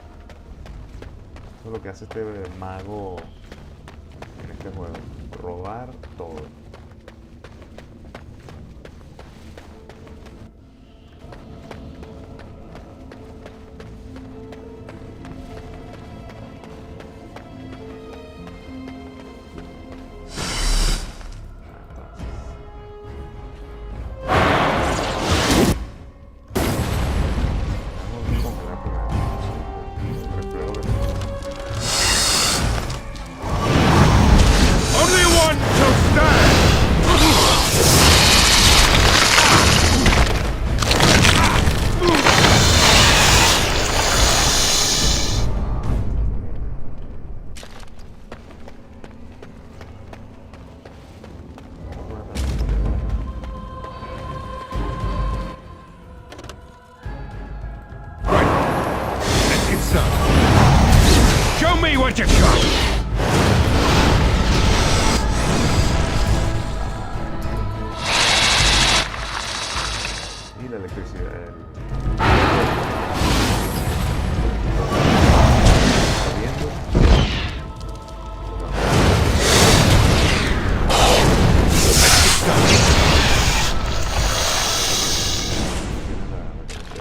Eso es lo que hace este mago en este juego. Robar todo. Only one shall stand! electricidad.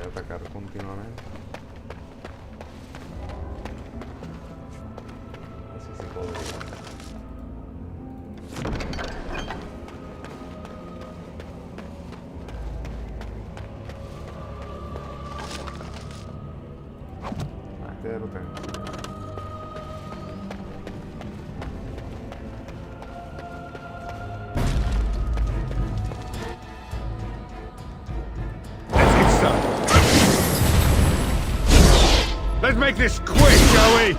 Atacar continuamente. Así se podría. Este ya lo tengo. Let's make this quick, shall we?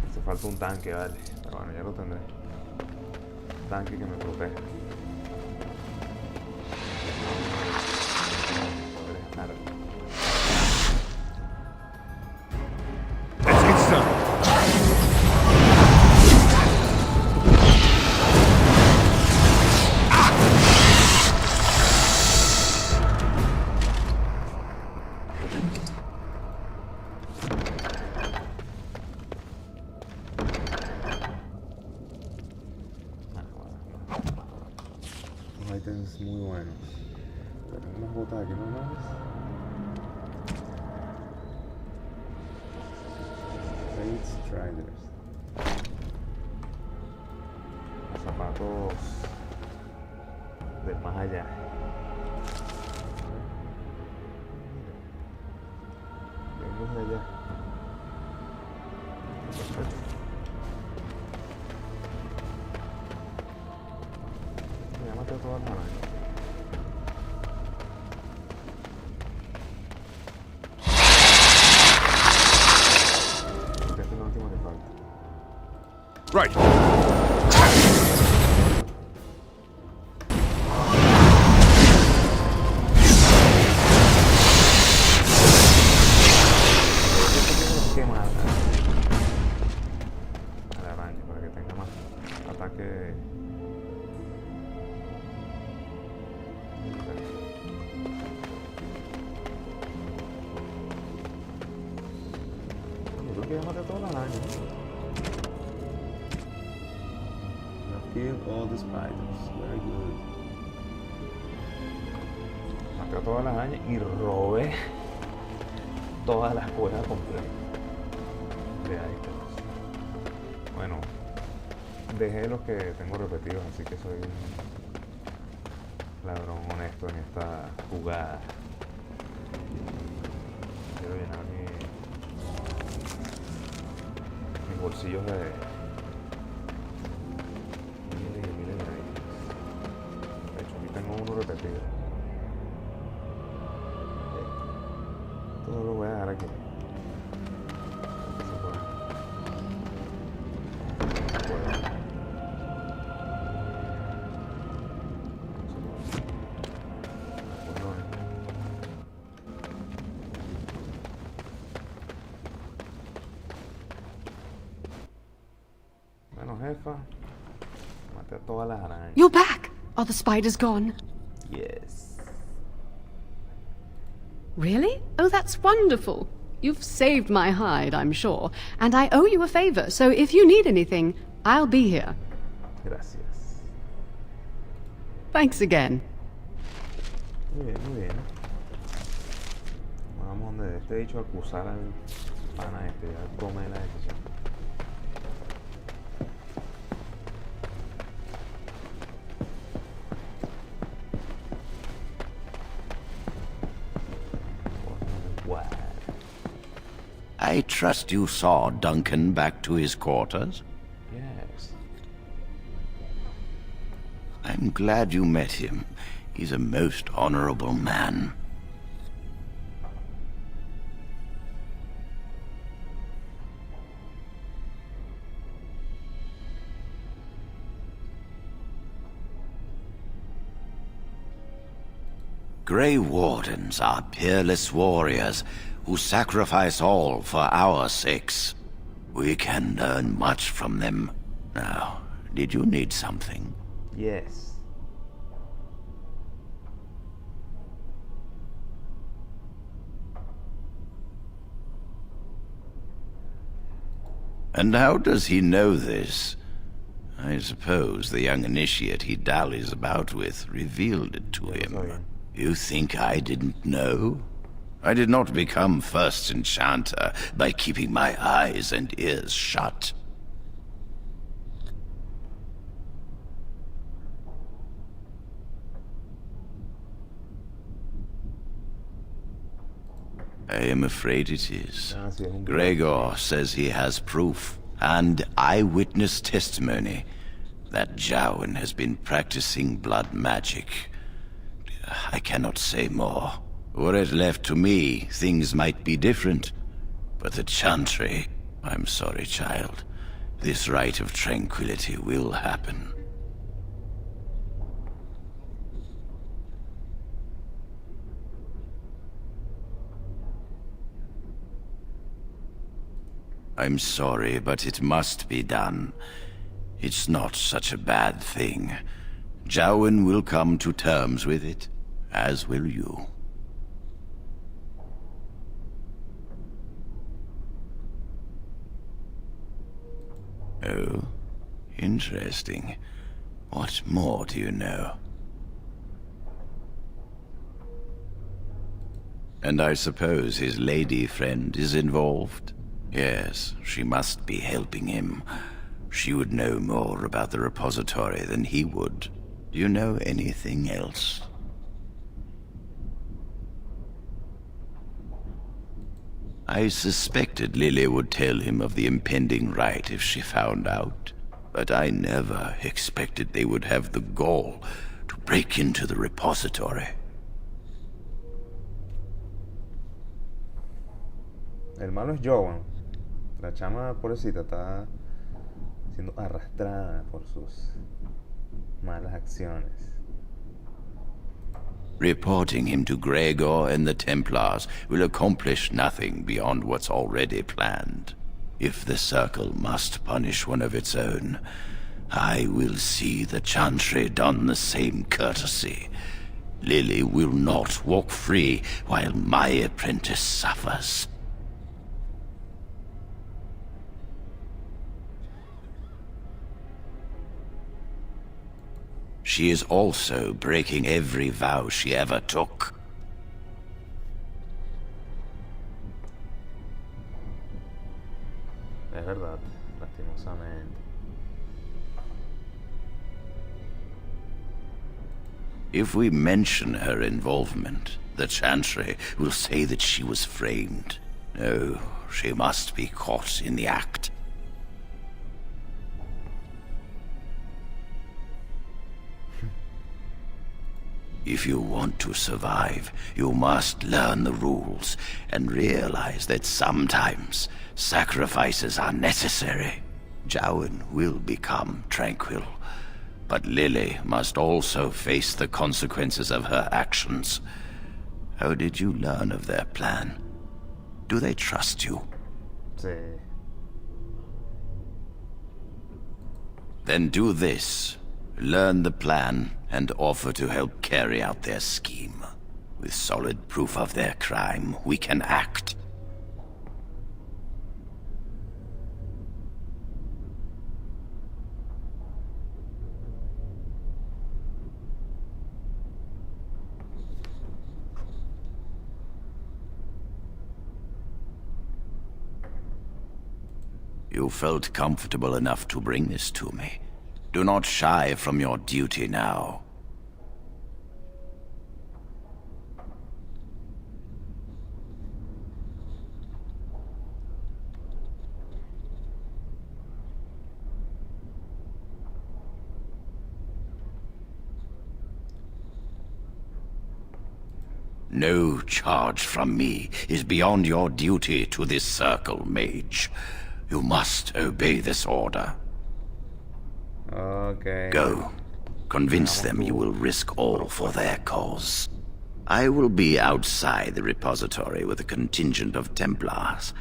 Hace falta un tanque, vale. Pero bueno, ya lo tendré. Un tanque que me proteja. Let's get started. Ítems muy buenos. Tenemos unas botas aquí normales. Fate Striders. Los zapatos del más allá. Vengo de allá. Perfecto. Llámate a todas las manos. Esta es la última que falta. Right. All the spiders, very good. Maté a todas las arañas y robé todas las cuerdas completas de items. Bueno, dejé los que tengo repetidos, así que soy un ladrón honesto en esta jugada. Quiero llenar mis bolsillos de uno repetido. Todo lo voy a dejar aquí. Bueno, jefa, maté a todas las arañas. You're back! Are the spiders gone? Yes. Really? Oh, that's wonderful. You've saved my hide, I'm sure. And I owe you a favor, so if you need anything, I'll be here. Gracias. Thanks again. Muy bien, muy bien. Vamos donde este dicho a acusar al pana este, ya tome la decisión. I trust you saw Duncan back to his quarters? Yes. I'm glad you met him. He's a most honorable man. Grey Wardens are peerless warriors who sacrifice all for our sakes. We can learn much from them. Now, did you need something? Yes. And how does he know this? I suppose the young initiate he dallies about with revealed it to him. You think I didn't know? I did not become first enchanter by keeping my eyes and ears shut. I am afraid it is. Gregor says he has proof and eyewitness testimony that Jowen has been practicing blood magic. I cannot say more. Were it left to me, things might be different. But the Chantry, I'm sorry, child. This rite of tranquility will happen. I'm sorry, but it must be done. It's not such a bad thing. Jowen will come to terms with it, as will you. Oh, interesting. What more do you know? And I suppose his lady friend is involved? Yes, she must be helping him. She would know more about the repository than he would. Do you know anything else? I suspected Lily would tell him of the impending rite if she found out, but I never expected they would have the gall to break into the repository. El malo es Jowen. La chama pobrecita está siendo arrastrada por sus malas acciones. Reporting him to Gregor and the Templars will accomplish nothing beyond what's already planned. If the Circle must punish one of its own, I will see the Chantry done the same courtesy. Lily will not walk free while my apprentice suffers. She is also breaking every vow she ever took. Es verdad, lastimosamente. If we mention her involvement, the Chantry will say that she was framed. No, she must be caught in the act. If you want to survive, you must learn the rules and realize that sometimes sacrifices are necessary. Jowen will become tranquil, but Lily must also face the consequences of her actions. How did you learn of their plan? Do they trust you? Sí. Then do this. Learn the plan and offer to help carry out their scheme. With solid proof of their crime, we can act. You felt comfortable enough to bring this to me. Do not shy from your duty now. No charge from me is beyond your duty to this circle, mage. You must obey this order. Okay. Go. Convince them you will risk all for their cause. I will be outside the repository with a contingent of Templars.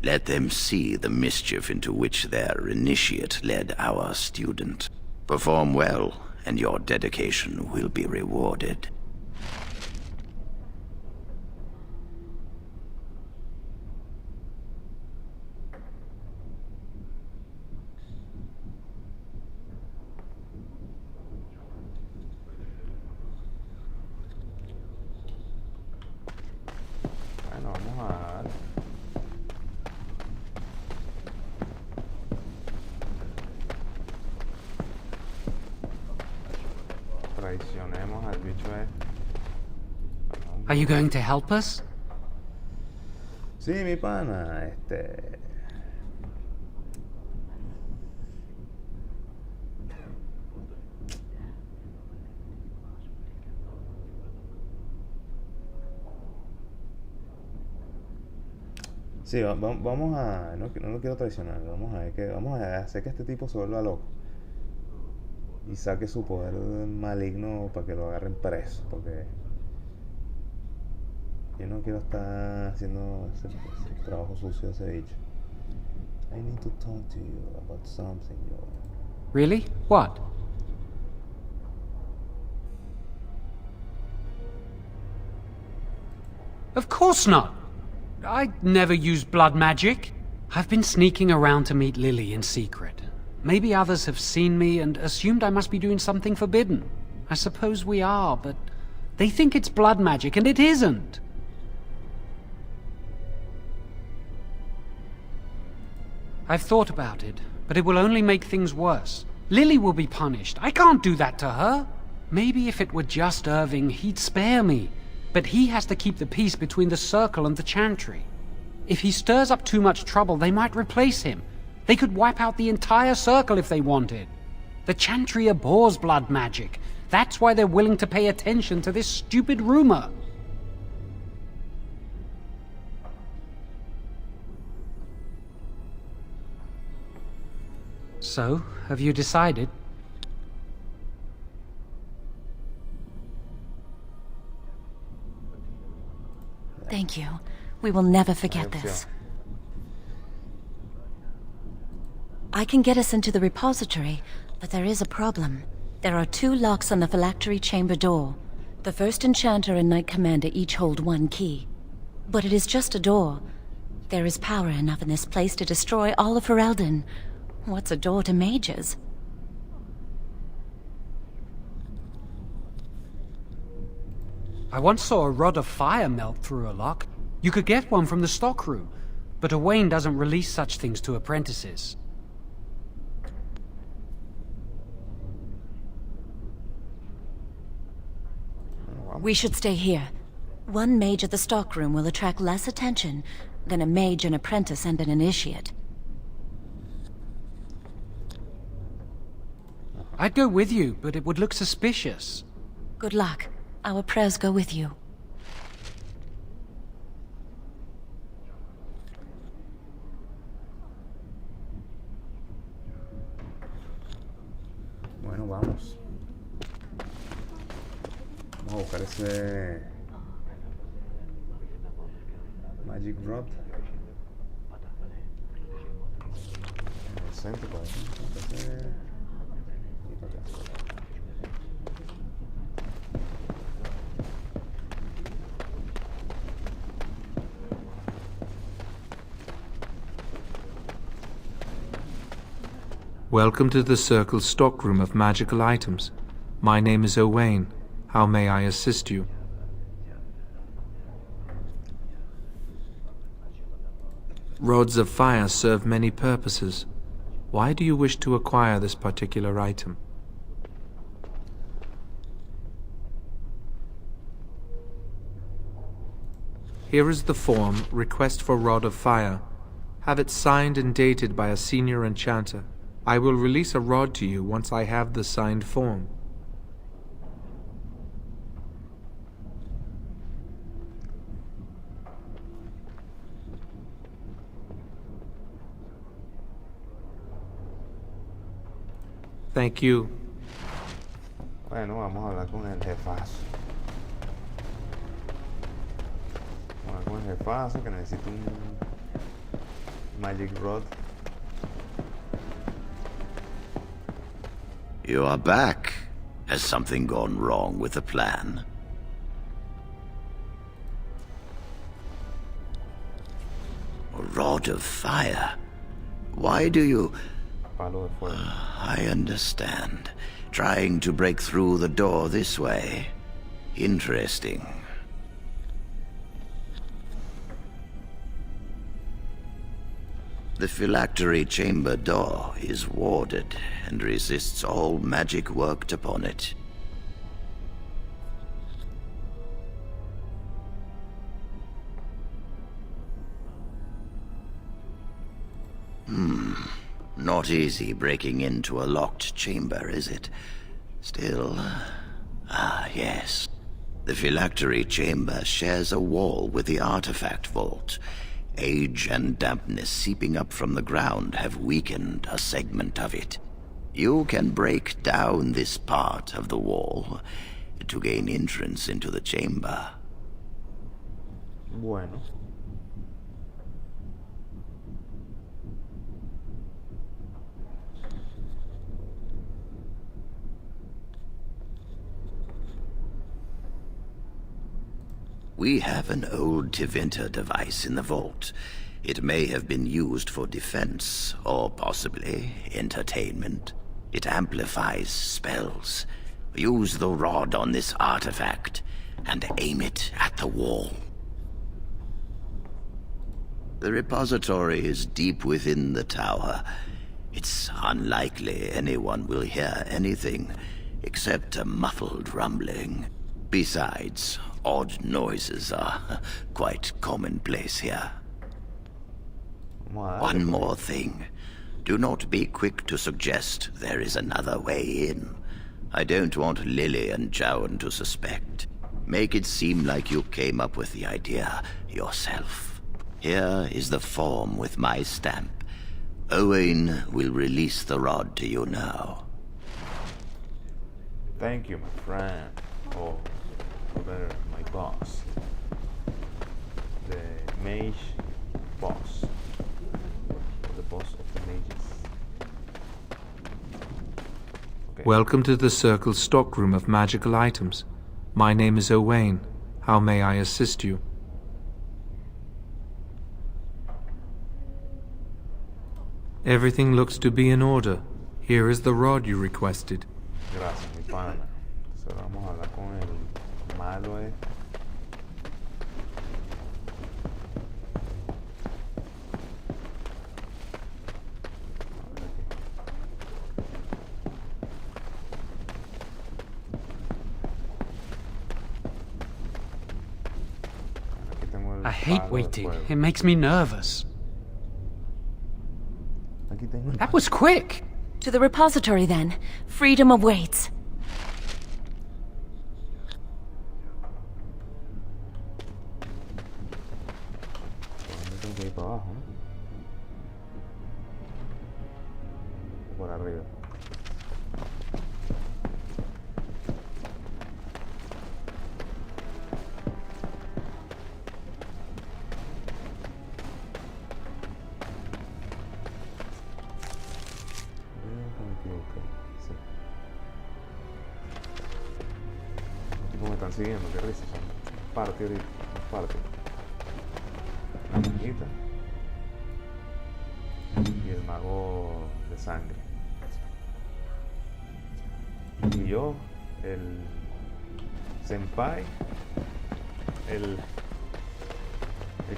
Let them see the mischief into which their initiate led our student. Perform well, and your dedication will be rewarded. Bueno, vamos a dar. Traicionemos al bicho este. Are you going to help us? Sí, mi pana, Sí, vamos a... No lo quiero traicionar, vamos a hacer que este tipo se vuelva loco. Y saque su poder maligno para que lo agarren preso, porque... Yo no quiero estar haciendo ese trabajo sucio de ese bicho. I need to talk to you about something, yo. Really? What? Of course not! I never use blood magic. I've been sneaking around to meet Lily in secret. Maybe others have seen me and assumed I must be doing something forbidden. I suppose we are, but they think it's blood magic, and it isn't. I've thought about it, but it will only make things worse. Lily will be punished. I can't do that to her. Maybe if it were just Irving, he'd spare me. But he has to keep the peace between the Circle and the Chantry. If he stirs up too much trouble, they might replace him. They could wipe out the entire Circle if they wanted. The Chantry abhors blood magic. That's why they're willing to pay attention to this stupid rumor. So, have you decided? Thank you. We will never forget this. I can get us into the repository, but there is a problem. There are 2 locks on the Phylactery chamber door. The first enchanter and knight commander each hold 1 key. But it is just a door. There is power enough in this place to destroy all of Ferelden. What's a door to mages? I once saw a rod of fire melt through a lock. You could get one from the stockroom, but Owain doesn't release such things to apprentices. We should stay here. 1 mage at the stockroom will attract less attention than a mage, an apprentice, and an initiate. I'd go with you, but it would look suspicious. Good luck. Our prayers go with you. Bueno, vamos. Vamos a buscar ese Magic Rod. En el centro, por ejemplo. Y para acá. Welcome to the Circle's stockroom of magical items. My name is Owain. How may I assist you? Rods of fire serve many purposes. Why do you wish to acquire this particular item? Here is the form, Request for Rod of Fire. Have it signed and dated by a senior enchanter. I will release a rod to you once I have the signed form. Thank you. Bueno, vamos a hablar con el jefazo. Vamos a hablar con el jefazo que necesito Magic Rod. You are back. Has something gone wrong with the plan? A rod of fire? Why do you... I understand. Trying to break through the door this way. Interesting. The Phylactery chamber door is warded and resists all magic worked upon it. Not easy breaking into a locked chamber, is it? Still... yes. The Phylactery chamber shares a wall with the artifact vault. Age and dampness seeping up from the ground have weakened a segment of it. You can break down this part of the wall to gain entrance into the chamber. Bueno. We have an old Tevinter device in the vault. It may have been used for defense, or possibly entertainment. It amplifies spells. Use the rod on this artifact, and aim it at the wall. The repository is deep within the tower. It's unlikely anyone will hear anything, except a muffled rumbling. Besides, odd noises are quite commonplace here. One more thing. Do not be quick to suggest there is another way in. I don't want Lily and Jowan to suspect. Make it seem like you came up with the idea yourself. Here is the form with my stamp. Owain will release the rod to you now. Thank you, my friend. Oh, better, my boss. The mage boss. The boss of the mages. Okay. Welcome to the Circle's stockroom of magical items. My name is Owain. How may I assist you? Everything looks to be in order. Here is the rod you requested. Gracias, mi pana. Entonces vamos a hablar con el malo este. I hate waiting. It makes me nervous. That was quick! To the repository, then. Freedom awaits. Tengo que ir para abajo, ¿no? Por arriba. Me están siguiendo, qué risa, son parte ahorita, parte. La monjita y el mago de sangre. Y yo, el senpai, el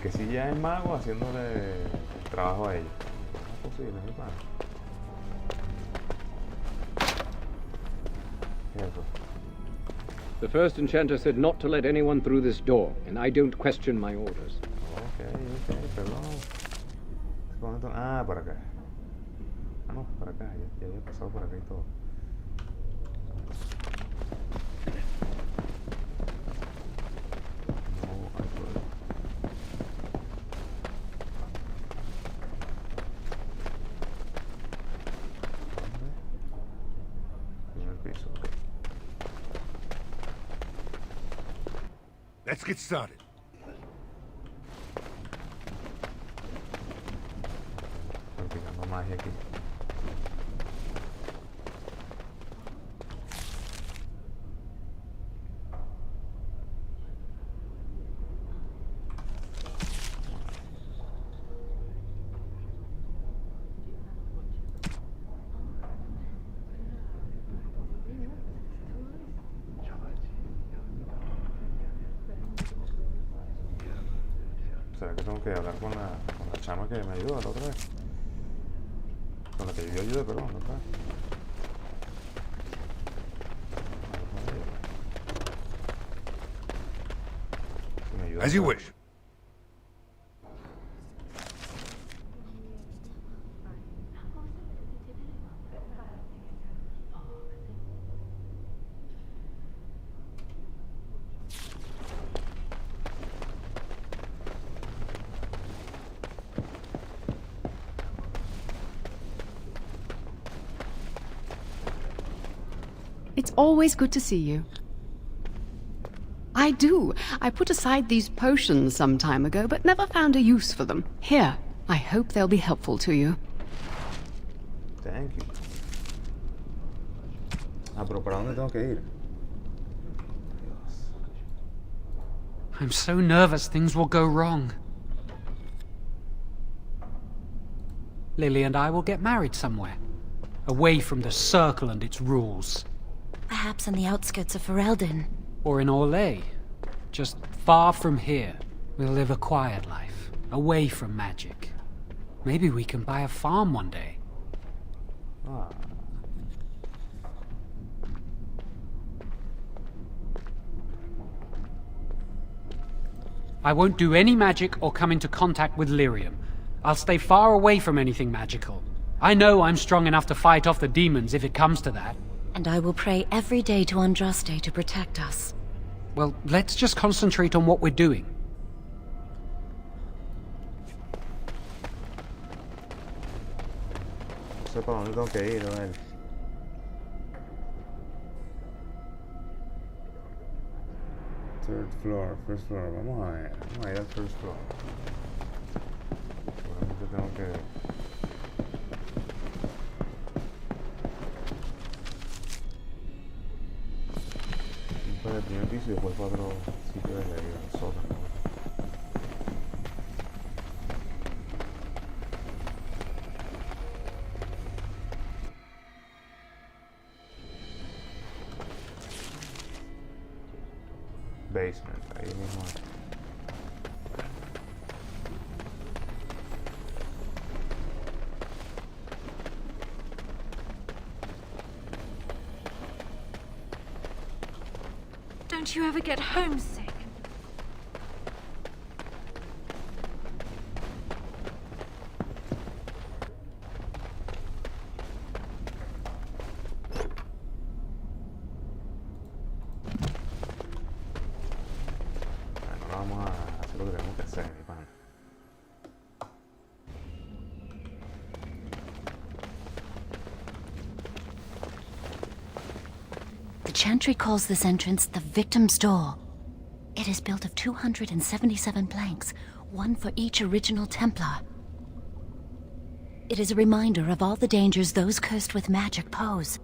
que sí ya es mago haciéndole el trabajo a ella. No es posible, mi pana. ¿Qué es eso? The first enchanter said not to let anyone through this door, and I don't question my orders. Ok, perdón. Ah, para acá. Ah, no, para acá. Ya había pasado por acá y todo. No hay problema. Primer piso. Let's get started. usando magia aquí. ¿Será que tengo que hablar con la chama que me ayuda la otra vez? Con la que yo ayudé, perdón, la otra vez. As you wish. It's always good to see you. I do. I put aside these potions some time ago, but never found a use for them. Here, I hope they'll be helpful to you. Thank you. Ah, pero ¿para dónde tengo que ir? I'm so nervous things will go wrong. Lily and I will get married somewhere, away from the circle and its rules. Perhaps on the outskirts of Ferelden. Or in Orlais. Just far from here. We'll live a quiet life, away from magic. Maybe we can buy a farm one day. Ah. I won't do any magic or come into contact with lyrium. I'll stay far away from anything magical. I know I'm strong enough to fight off the demons if it comes to that. And I will pray every day to Andraste to protect us. Well, let's just concentrate on what we're doing. No sé para dónde tengo que ir, a ver. Third floor, first floor. Vamos a ver. Vamos a ir al first floor. Seguramente tengo que... para el primer piso y después para otro sitio desde ahí, el sótano. Basement, ahí mismo. Don't you ever get homesick? Bueno, vamos a hacer lo que tenemos que hacer, mi pan. The Chantry calls this entrance the Victim's Door. It is built of 277 planks, one for each original Templar. It is a reminder of all the dangers those cursed with magic pose.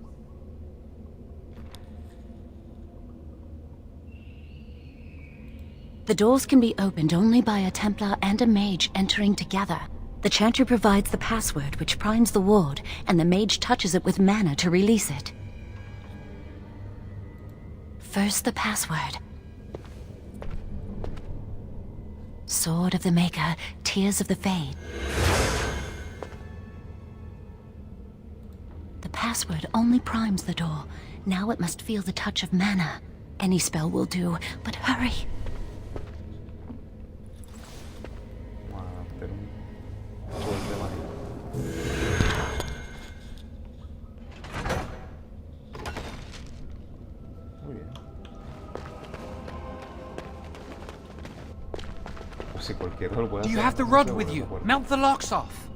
The doors can be opened only by a Templar and a mage entering together. The Chantry provides the password which primes the ward, and the mage touches it with mana to release it. First, the password. Sword of the Maker, Tears of the Fade. The password only primes the door. Now it must feel the touch of mana. Any spell will do, but hurry! You have the rod with you. Melt the locks off.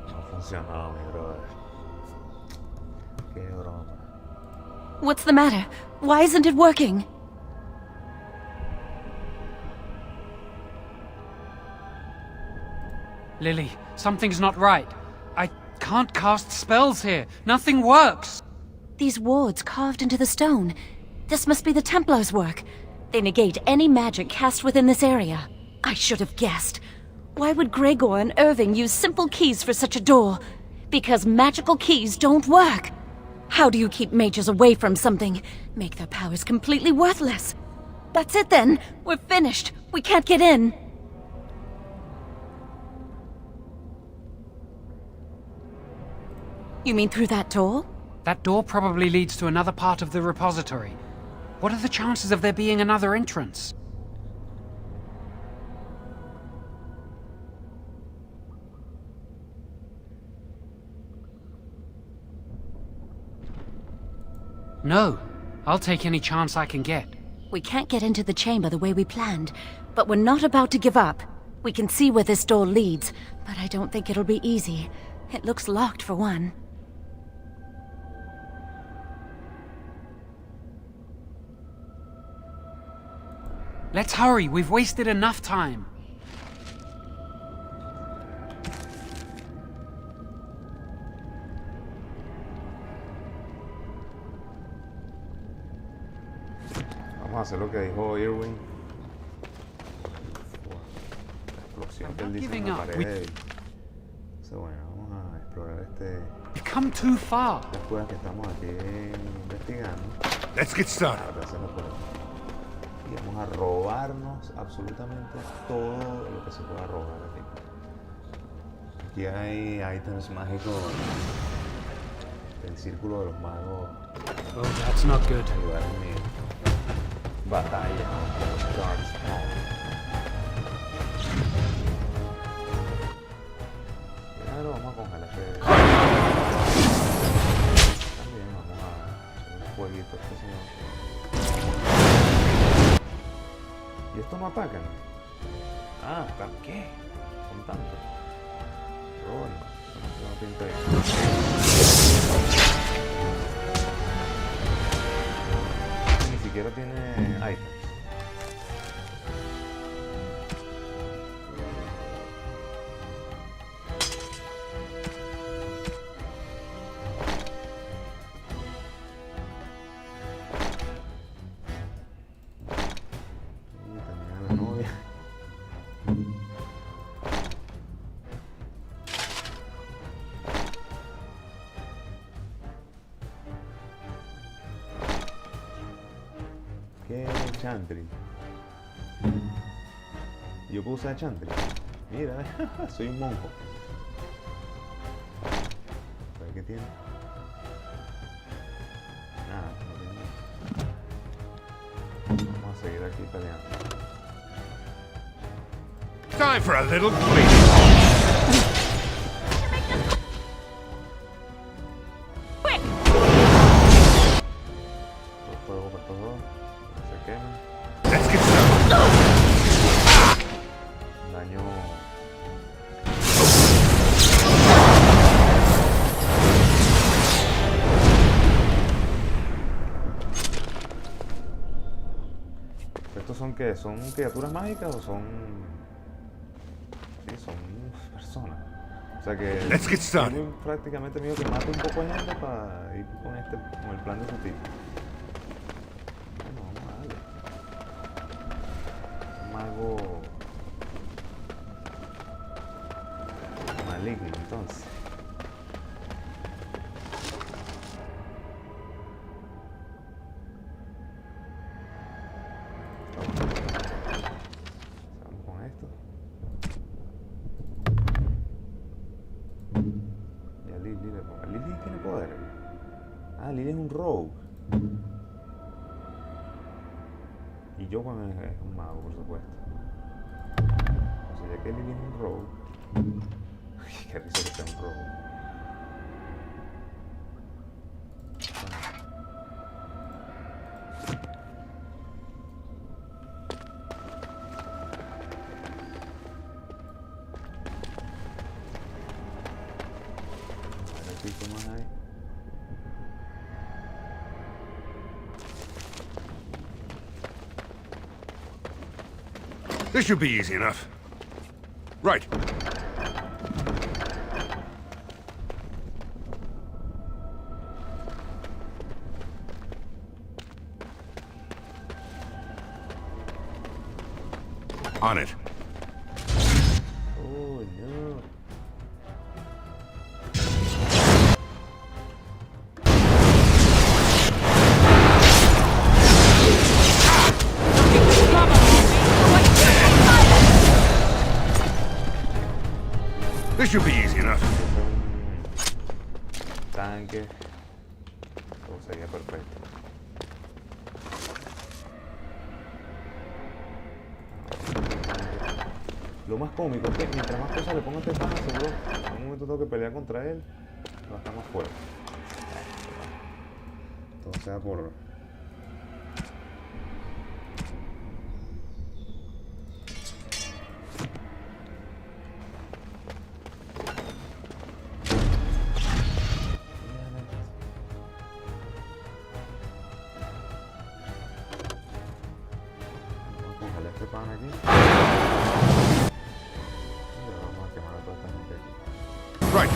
No funcionó, mi brother. Qué broma. What's the matter? Why isn't it working? Lily, something's not right. I can't cast spells here. Nothing works. These wards carved into the stone. This must be the Templars' work. They negate any magic cast within this area. I should have guessed. Why would Gregor and Irving use simple keys for such a door? Because magical keys don't work. How do you keep mages away from something? Make their powers completely worthless. That's it then. We're finished. We can't get in. You mean through that door? That door probably leads to another part of the repository. What are the chances of there being another entrance? No. I'll take any chance I can get. We can't get into the chamber the way we planned, but we're not about to give up. We can see where this door leads, but I don't think it'll be easy. It looks locked for one. Let's hurry. We've wasted enough time. Vamos a hacer lo que dijo Irwin. La explosión que él dice en la pared. Entonces, bueno, vamos a explorar este... We've come too far. Después que estamos aquí investigando. Let's get started. Y vamos a robarnos absolutamente todo lo que se pueda robar aquí. Aquí hay ítems mágicos del círculo de los magos. Oh, that's not good. Ayudar en mi batalla contra los Darkspawn. Primero vamos a congelar este. También vamos a hacer un fueguito. ¿Y estos no atacan? Ah, ¿qué? Con tanto. Pero bueno, no pinta bien. Ni siquiera tiene items. ¿Qué Chantry? Yo puedo usar Chantry. Mira, soy un monjo. A ver qué tiene. Nada, no tiene. Vamos a seguir aquí peleando. Time for a little cleaning. Let's get started. Daño. ¿Estos son qué? ¿Son criaturas mágicas o son...? Sí, son personas. O sea que... Let's get started. Tengo prácticamente miedo que mate un poco de gente para ir con el plan de su tipo. Bueno, vamos a darle. Mago... maligno, entonces. Vamos con esto. Y a Lily le pongo. Lily tiene poder. Ah, Lily es un rogue. Y yo cuando es un mago, por supuesto. O sea, ya que Lily es un rogue. Qué risa que sea un rogue. A ver aquí qué más hay. This should be easy enough. Right. On it. Oh, no. This should be easy enough. Tanque. Todo sería perfecto. Lo más cómico es que mientras más cosas le pongo a este pana, seguro en un momento tengo que pelear contra él, va a estar más fuerte. Todo sea por... Vamos a congelar este pana aquí. Right.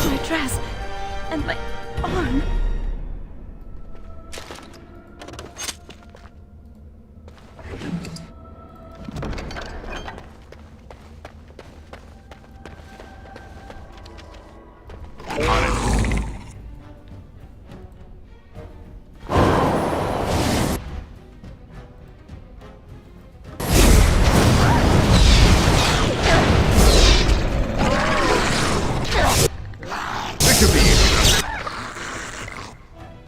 My dress and my arm.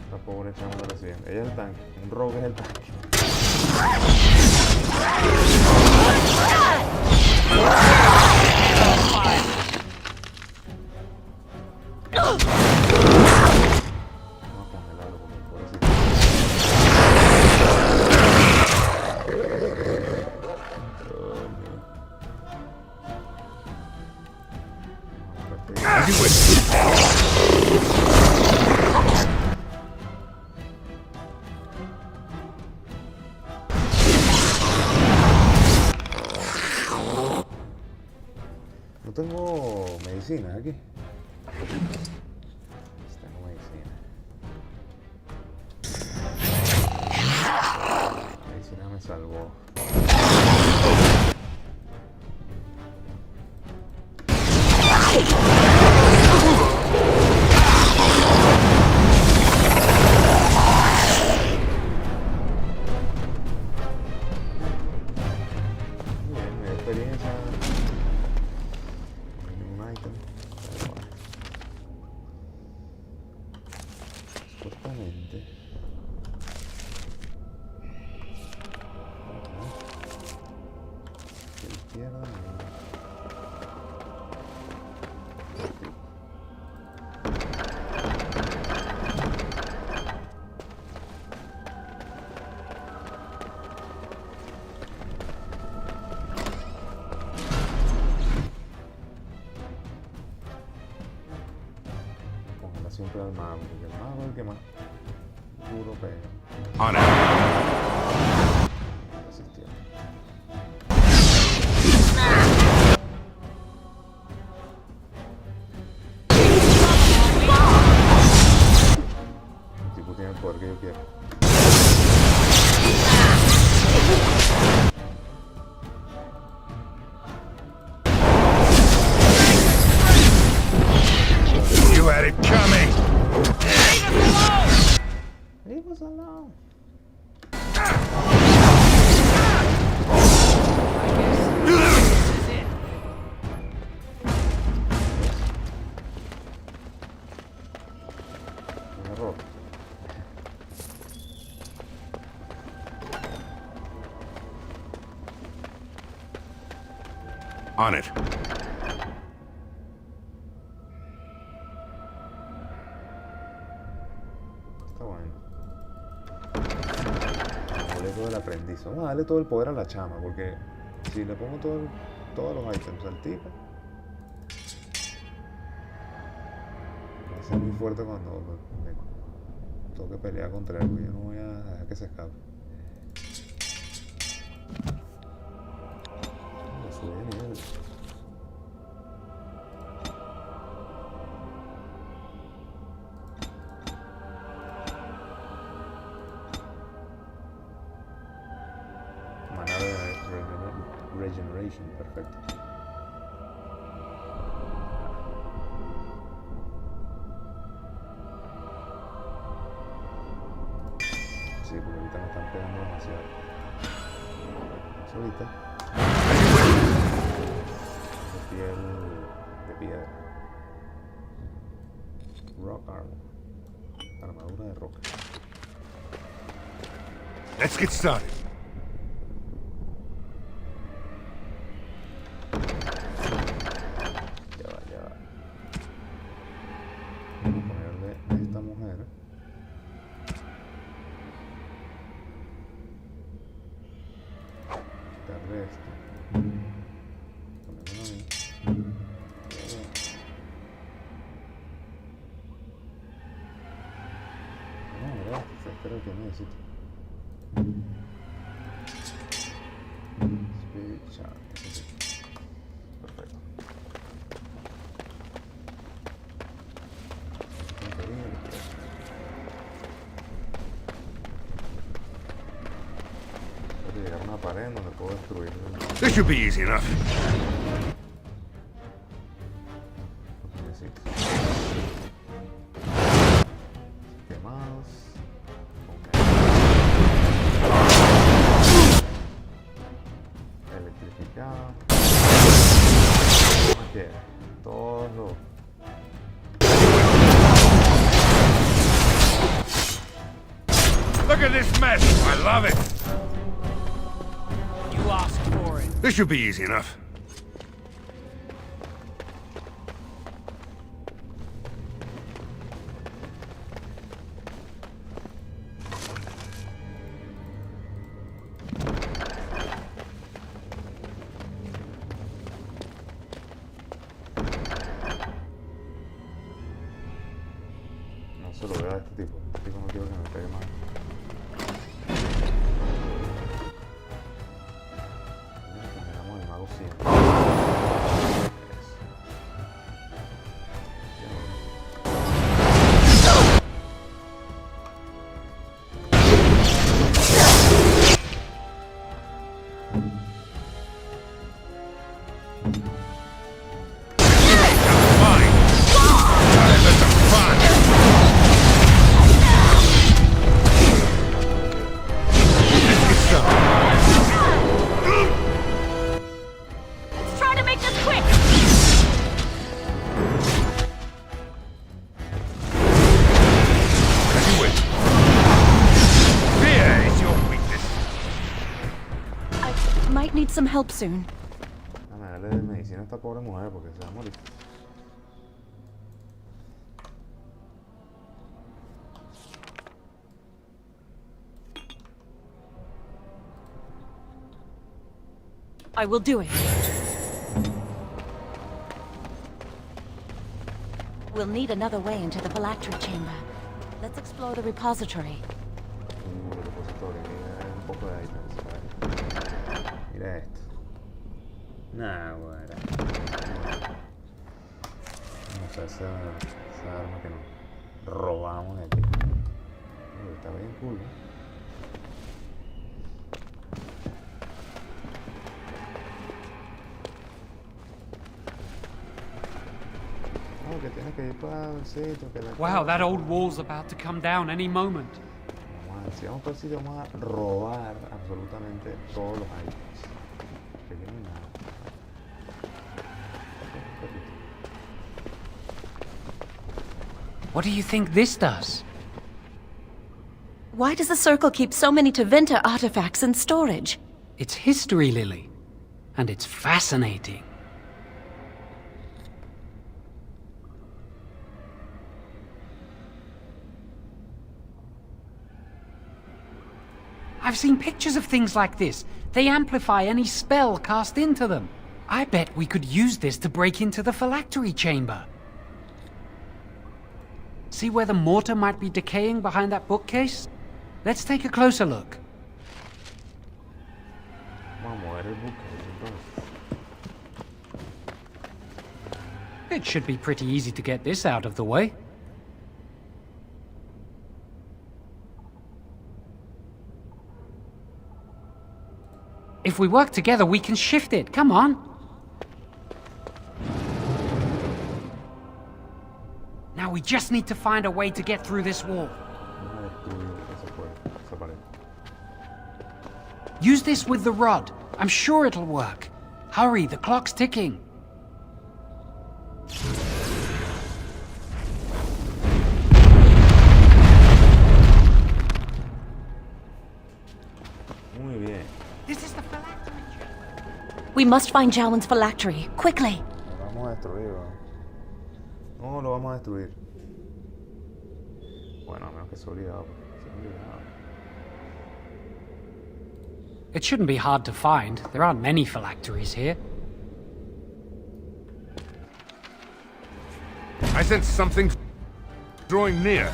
Esta pobre chama no recibe. Ella es el tanque. Un rogue es el tanque. Vamos a congelarlo porque pobrecito. As you wish. No tengo medicina aquí. Tengo medicina. La medicina me salvó. Bien, me dio experiencia. No hay ningún ítem. Pero bueno. Supuestamente. A la izquierda, no. Congela siempre al mago, porque el mago es el que más duro pega. On it. Resistió. El tipo tiene el poder que yo quiero. You had it coming. Leave us alone. Un error. On it. Está bueno. Amuleto del aprendiz. Vamos a darle todo el poder a la chama, porque si le pongo todos los ítems al tipo, ser muy fuerte cuando me toque pelear contra él, porque yo no voy a dejar que se escape. Lo subí de nivel. Regeneration, perfecto. Sí, porque ahorita me están pegando demasiado. Eso ahorita. De piel de piedra. Rock armor. Armadura de roca. Let's get started. Creo que necesito. Spirit Charm. Perfecto. Tengo que llegar a una pared donde puedo destruir. This should be easy enough. Look at this mess! I love it! You asked for it. This should be easy enough. No se lo veo a este tipo. Este tipo no quiero que me pegue más. Terminamos el mago siempre. Need some help soon. Dame darle de medicina a esta pobre mujer porque se va a morir. I will do it. We'll need another way into the Phylactery chamber. Let's explore the repository. Mira esto. Nah, bueno. Vamos a esa arma que nos robamos de aquí. Está bien cool, ¿eh? Oh, que tienes que ir para el sitio, que la Wow, that old wall's about to come down any moment. Si vamos para el sitio, vamos a robar absolutamente todos los items. Que no hay nada. What do you think this does? Why does the circle keep so many Tevinter artifacts in storage? It's history, Lily. And it's fascinating. I've seen pictures of things like this. They amplify any spell cast into them. I bet we could use this to break into the Phylactery chamber. See where the mortar might be decaying behind that bookcase? Let's take a closer look. Vamos a mover el bookcase entonces. It should be pretty easy to get this out of the way. If we work together, we can shift it. Come on. Now we just need to find a way to get through this wall. Use this with the rod. I'm sure it'll work. Hurry, the clock's ticking. Muy bien. This is the Phylactery. We must find Jowen's Phylactery, quickly. Lo vamos a destruir, ¿no? No, lo vamos a destruir. Bueno, a menos que sea obligado. It shouldn't be hard to find. There aren't many phylacteries here. I sense something drawing near.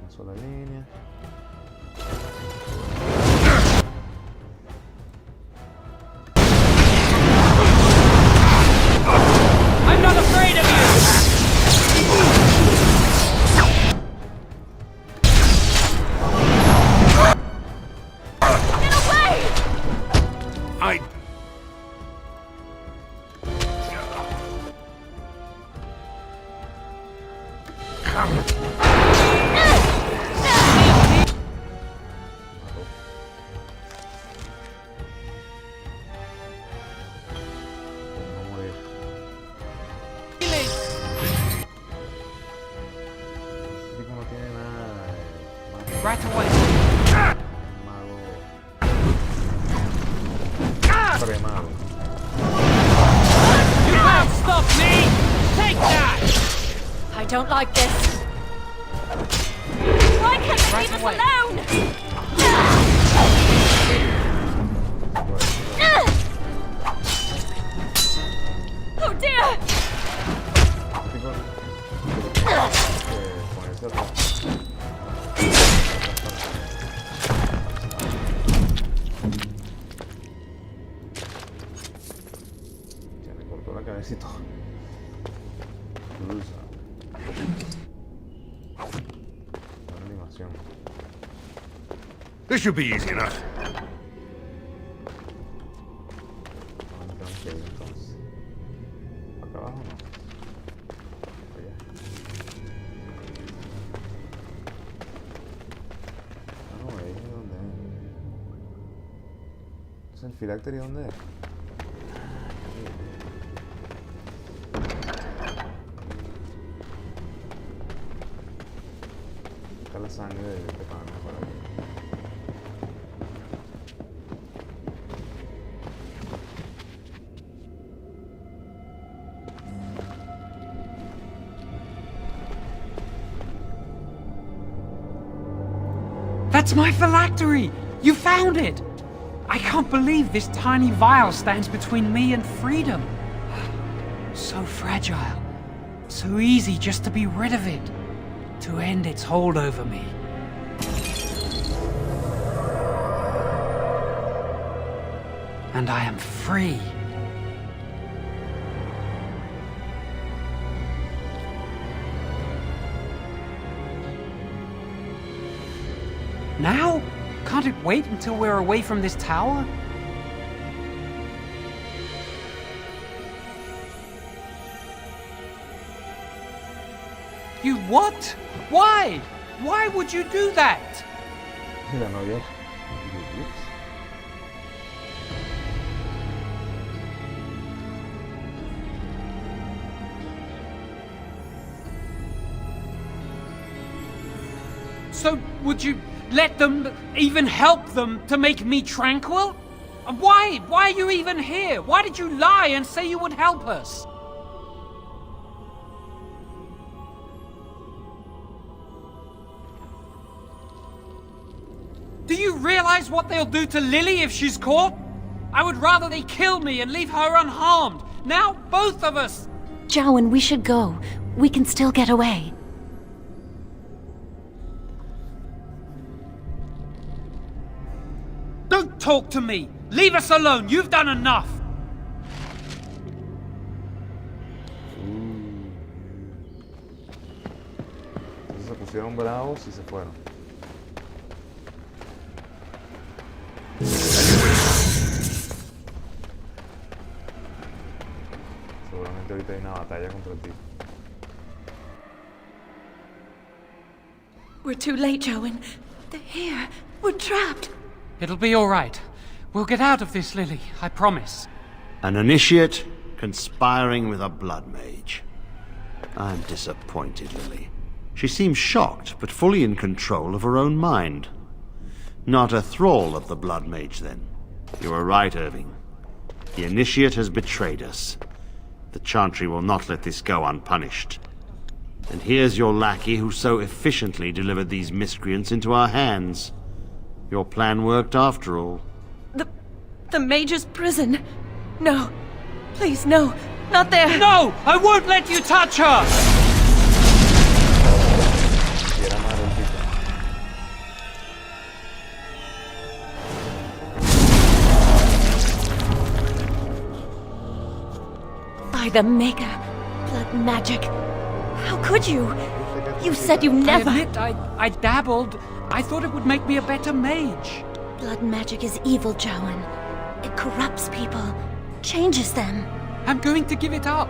Una sola línea. I'm not afraid of you! Right away. Mago. Mago. You can't stop me! Take that! I don't like this. Why can't they leave us alone? Oh dear! Ya me cortó la cabeza y todo. Cruza. Buena animación. This should be easy enough. ¿Dónde tenemos que ir entonces? ¿Acá abajo o no? Allá. Ah, no, ahí es donde es. Entonces, ¿el Phylactery dónde es? Está la sangre de pana por ahí. That's my phylactery! You found it! I can't believe this tiny vial stands between me and freedom. So fragile. So easy just to be rid of it. To end its hold over me. And I am free. Now? Can't it wait until we're away from this tower? You what? Why? Why would you do that? La novia. So, would you let them, even help them, to make me tranquil? Why? Why are you even here? Why did you lie and say you would help us? Do you realize what they'll do to Lily if she's caught? I would rather they kill me and leave her unharmed. Now, both of us! Jowen, we should go. We can still get away. talk to me! Leave us alone! You've done enough! Entonces se pusieron bravos y se fueron. Seguramente ahorita hay una batalla contra ti. We're too late, Joan. They're here. We're trapped. It'll be all right. We'll get out of this, Lily. I promise. An initiate conspiring with a blood mage. I'm disappointed, Lily. She seems shocked, but fully in control of her own mind. Not a thrall of the blood mage, then. You were right, Irving. The initiate has betrayed us. The Chantry will not let this go unpunished. And here's your lackey who so efficiently delivered these miscreants into our hands. Your plan worked after all. The Mage's prison. No. Please, no. Not there. No! I won't let you touch her! By the Maker. Blood magic. How could you? You said you never... I admit, I dabbled. I thought it would make me a better mage. Blood magic is evil, Joan. It corrupts people, changes them. I'm going to give it up.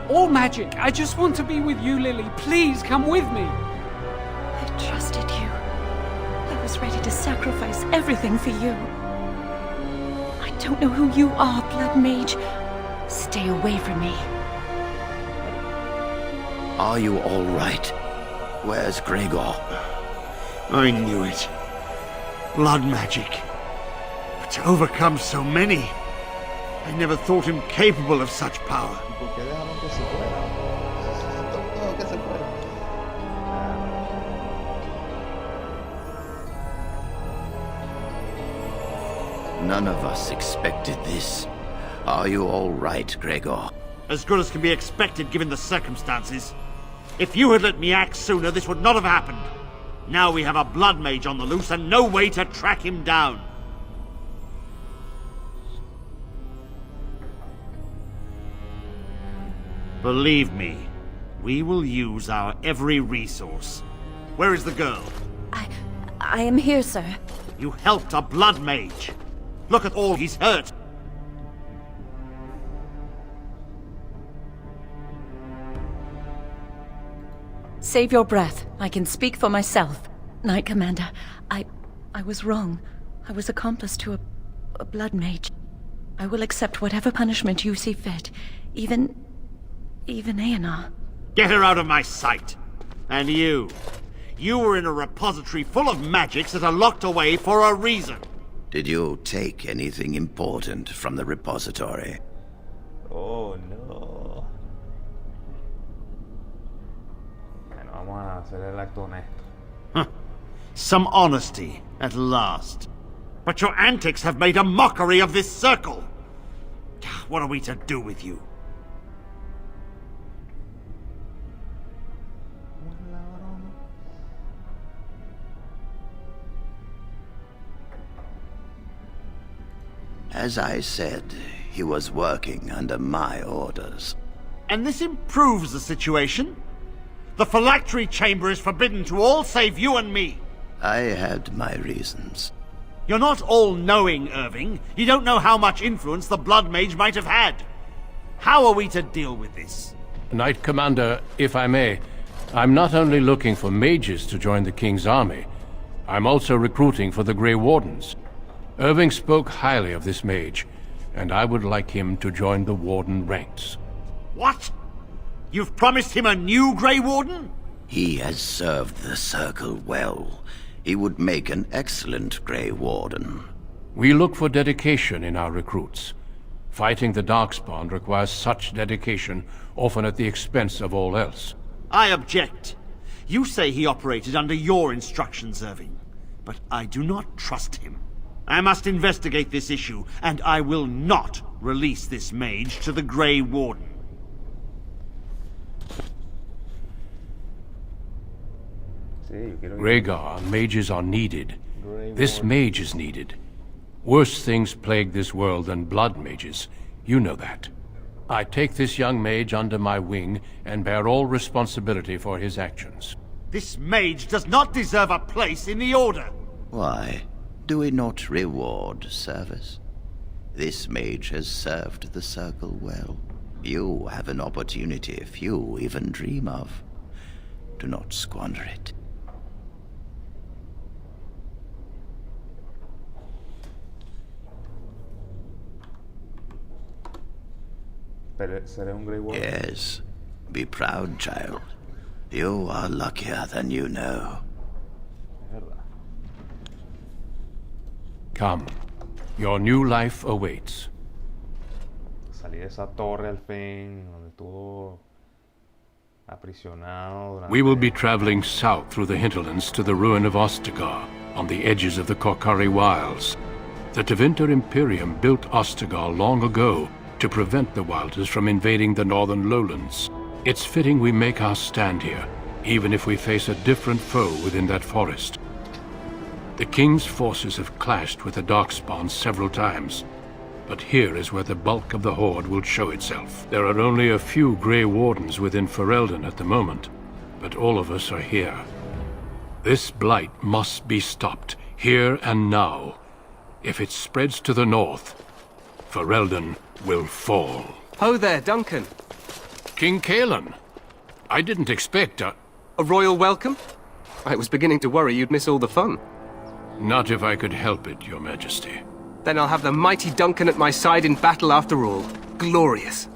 All magic. I just want to be with you, Lily. Please come with me. I trusted you. I was ready to sacrifice everything for you. I don't know who you are, Blood Mage. Stay away from me. Are you all right? Where's Gregor? I knew it. Blood magic. But to overcome so many, I never thought him capable of such power. None of us expected this. Are you all right, Gregor? As good as can be expected given the circumstances. If you had let me act sooner, this would not have happened. Now we have a blood mage on the loose and no way to track him down. Believe me, we will use our every resource. Where is the girl? I am here, sir. You helped a blood mage. Look at all he's hurt. Save your breath. I can speak for myself. Knight Commander, I was wrong. I was accomplice to a blood mage. I will accept whatever punishment you see fit. Even Aenar. Get her out of my sight. And you. You were in a repository full of magics that are locked away for a reason. Did you take anything important from the repository? Oh, no. Bueno, vamos a hacer el acto honesto. Huh. Some honesty, at last. But your antics have made a mockery of this circle. What are we to do with you? As I said, he was working under my orders. And this improves the situation? The Phylactery chamber is forbidden to all save you and me. I had my reasons. You're not all-knowing, Irving. You don't know how much influence the Blood Mage might have had. How are we to deal with this? Knight Commander, if I may, I'm not only looking for mages to join the King's army, I'm also recruiting for the Grey Wardens. Irving spoke highly of this mage, and I would like him to join the Warden ranks. What? You've promised him a new Grey Warden? He has served the Circle well. He would make an excellent Grey Warden. We look for dedication in our recruits. Fighting the Darkspawn requires such dedication, often at the expense of all else. I object. You say he operated under your instructions, Irving. But I do not trust him. I must investigate this issue, and I will not release this mage to the Grey Warden. Rhaegar, mages are needed. This mage is needed. Worse things plague this world than blood mages. You know that. I take this young mage under my wing and bear all responsibility for his actions. This mage does not deserve a place in the Order! Why? Do we not reward service? This mage has served the Circle well. You have an opportunity few even dream of. Do not squander it. ¿Seré un Grey Warden? Yes. Be proud, child. You are luckier than you know. Come. Your new life awaits. Salí de esa torre al fin, donde estuvo aprisionado durante... We will be traveling south through the hinterlands to the ruin of Ostagar, on the edges of the Korkari Wilds. The Tevinter Imperium built Ostagar long ago to prevent the Wilders from invading the northern lowlands. It's fitting we make our stand here, even if we face a different foe within that forest. The King's forces have clashed with the Darkspawn several times, but here is where the bulk of the Horde will show itself. There are only a few Grey Wardens within Ferelden at the moment, but all of us are here. This blight must be stopped, here and now. If it spreads to the north, Ferelden will fall. Ho there, Duncan. King Kaelan. I didn't expect a royal welcome? I was beginning to worry you'd miss all the fun. Not if I could help it, Your Majesty. Then I'll have the mighty Duncan at my side in battle after all. Glorious.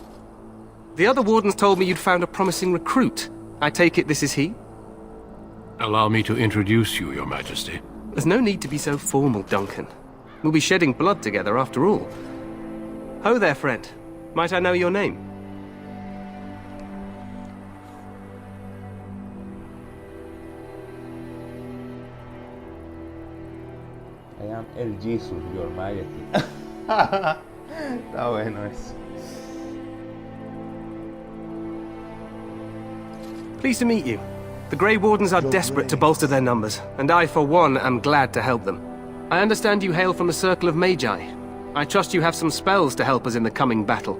The other Wardens told me you'd found a promising recruit. I take it this is he? Allow me to introduce you, Your Majesty. There's no need to be so formal, Duncan. We'll be shedding blood together after all. Ho there, friend. Might I know your name? I am El Jesus, Your Majesty. Está bueno eso. Pleased to meet you. The Grey Wardens are desperate to bolster their numbers, and I, for one, am glad to help them. I understand you hail from the Circle of Magi. I trust you have some spells to help us in the coming battle.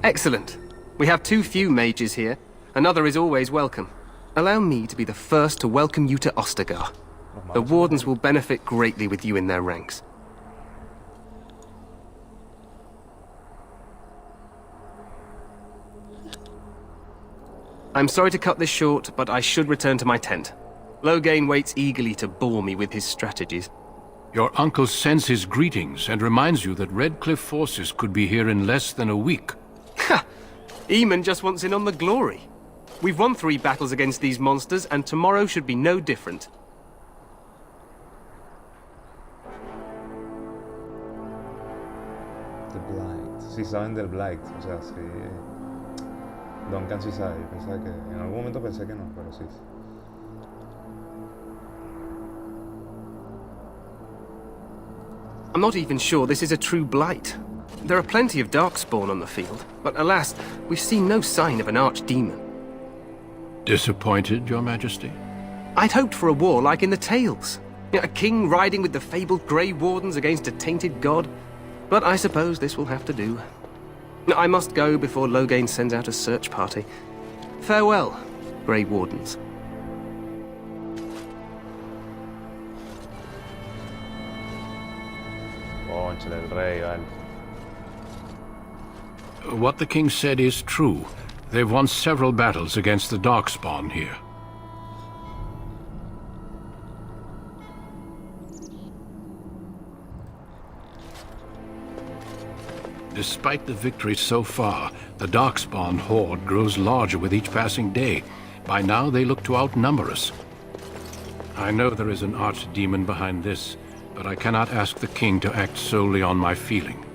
Excellent. We have too few mages here. Another is always welcome. Allow me to be the first to welcome you to Ostagar. The Wardens will benefit greatly with you in their ranks. I'm sorry to cut this short, but I should return to my tent. Loghain waits eagerly to bore me with his strategies. Your uncle sends his greetings and reminds you that Redcliffe forces could be here in less than a week. Ha! Eamon just wants in on the glory. We've won 3 battles against these monsters, and tomorrow should be no different. The Blight. Sí saben del Blight, o sea, sí... Duncan sí sabe, yo pensaba que... En algún momento pensé que no, pero sí. I'm not even sure this is a true blight. There are plenty of Darkspawn on the field, but alas, we've seen no sign of an archdemon. Disappointed, Your Majesty? I'd hoped for a war like in the tales. A king riding with the fabled Grey Wardens against a tainted god. But I suppose this will have to do. I must go before Loghain sends out a search party. Farewell, Grey Wardens. Cónchale, el rey, vale. What the king said is true. They've won several battles against the Darkspawn here. Despite the victory so far, the Darkspawn horde grows larger with each passing day. By now, they look to outnumber us. I know there is an archdemon behind this, but I cannot ask the king to act solely on my feeling.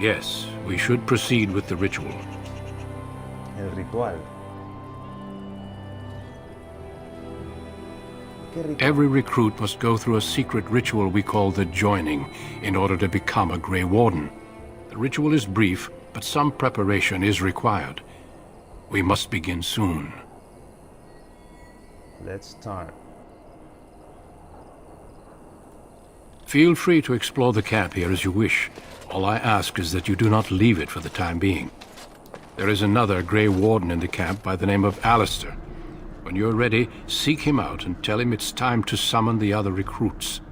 Yes, we should proceed with the ritual. El ritual. Every recruit must go through a secret ritual we call the Joining in order to become a Grey Warden. The ritual is brief, but some preparation is required. We must begin soon. Let's start. Feel free to explore the camp here as you wish. All I ask is that you do not leave it for the time being. There is another Grey Warden in the camp by the name of Alistair. When you're ready, seek him out and tell him it's time to summon the other recruits.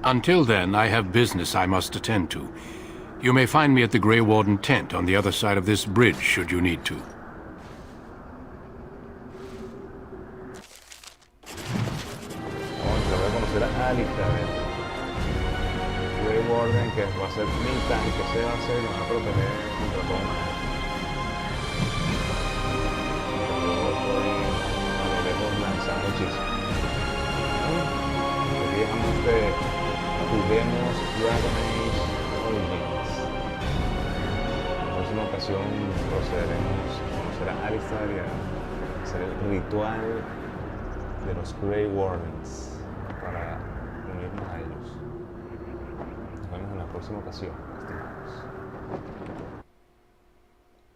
Until then, I have business I must attend to. You may find me at the Grey Warden tent on the other side of this bridge, should you need to. Voy a conocer a Alistair, Grey Warden, que va a ser mi tanque, se va a hacer, me va a proteger contra todo mal. Yo estoy a lo lejos lanzando hechizos. Aquí dejamos Juguemos, Wardens. En la próxima ocasión procederemos a conocer a Alistair y a hacer el ritual de los Grey Wardens para unirnos a ellos. Nos vemos en la próxima ocasión, estimados.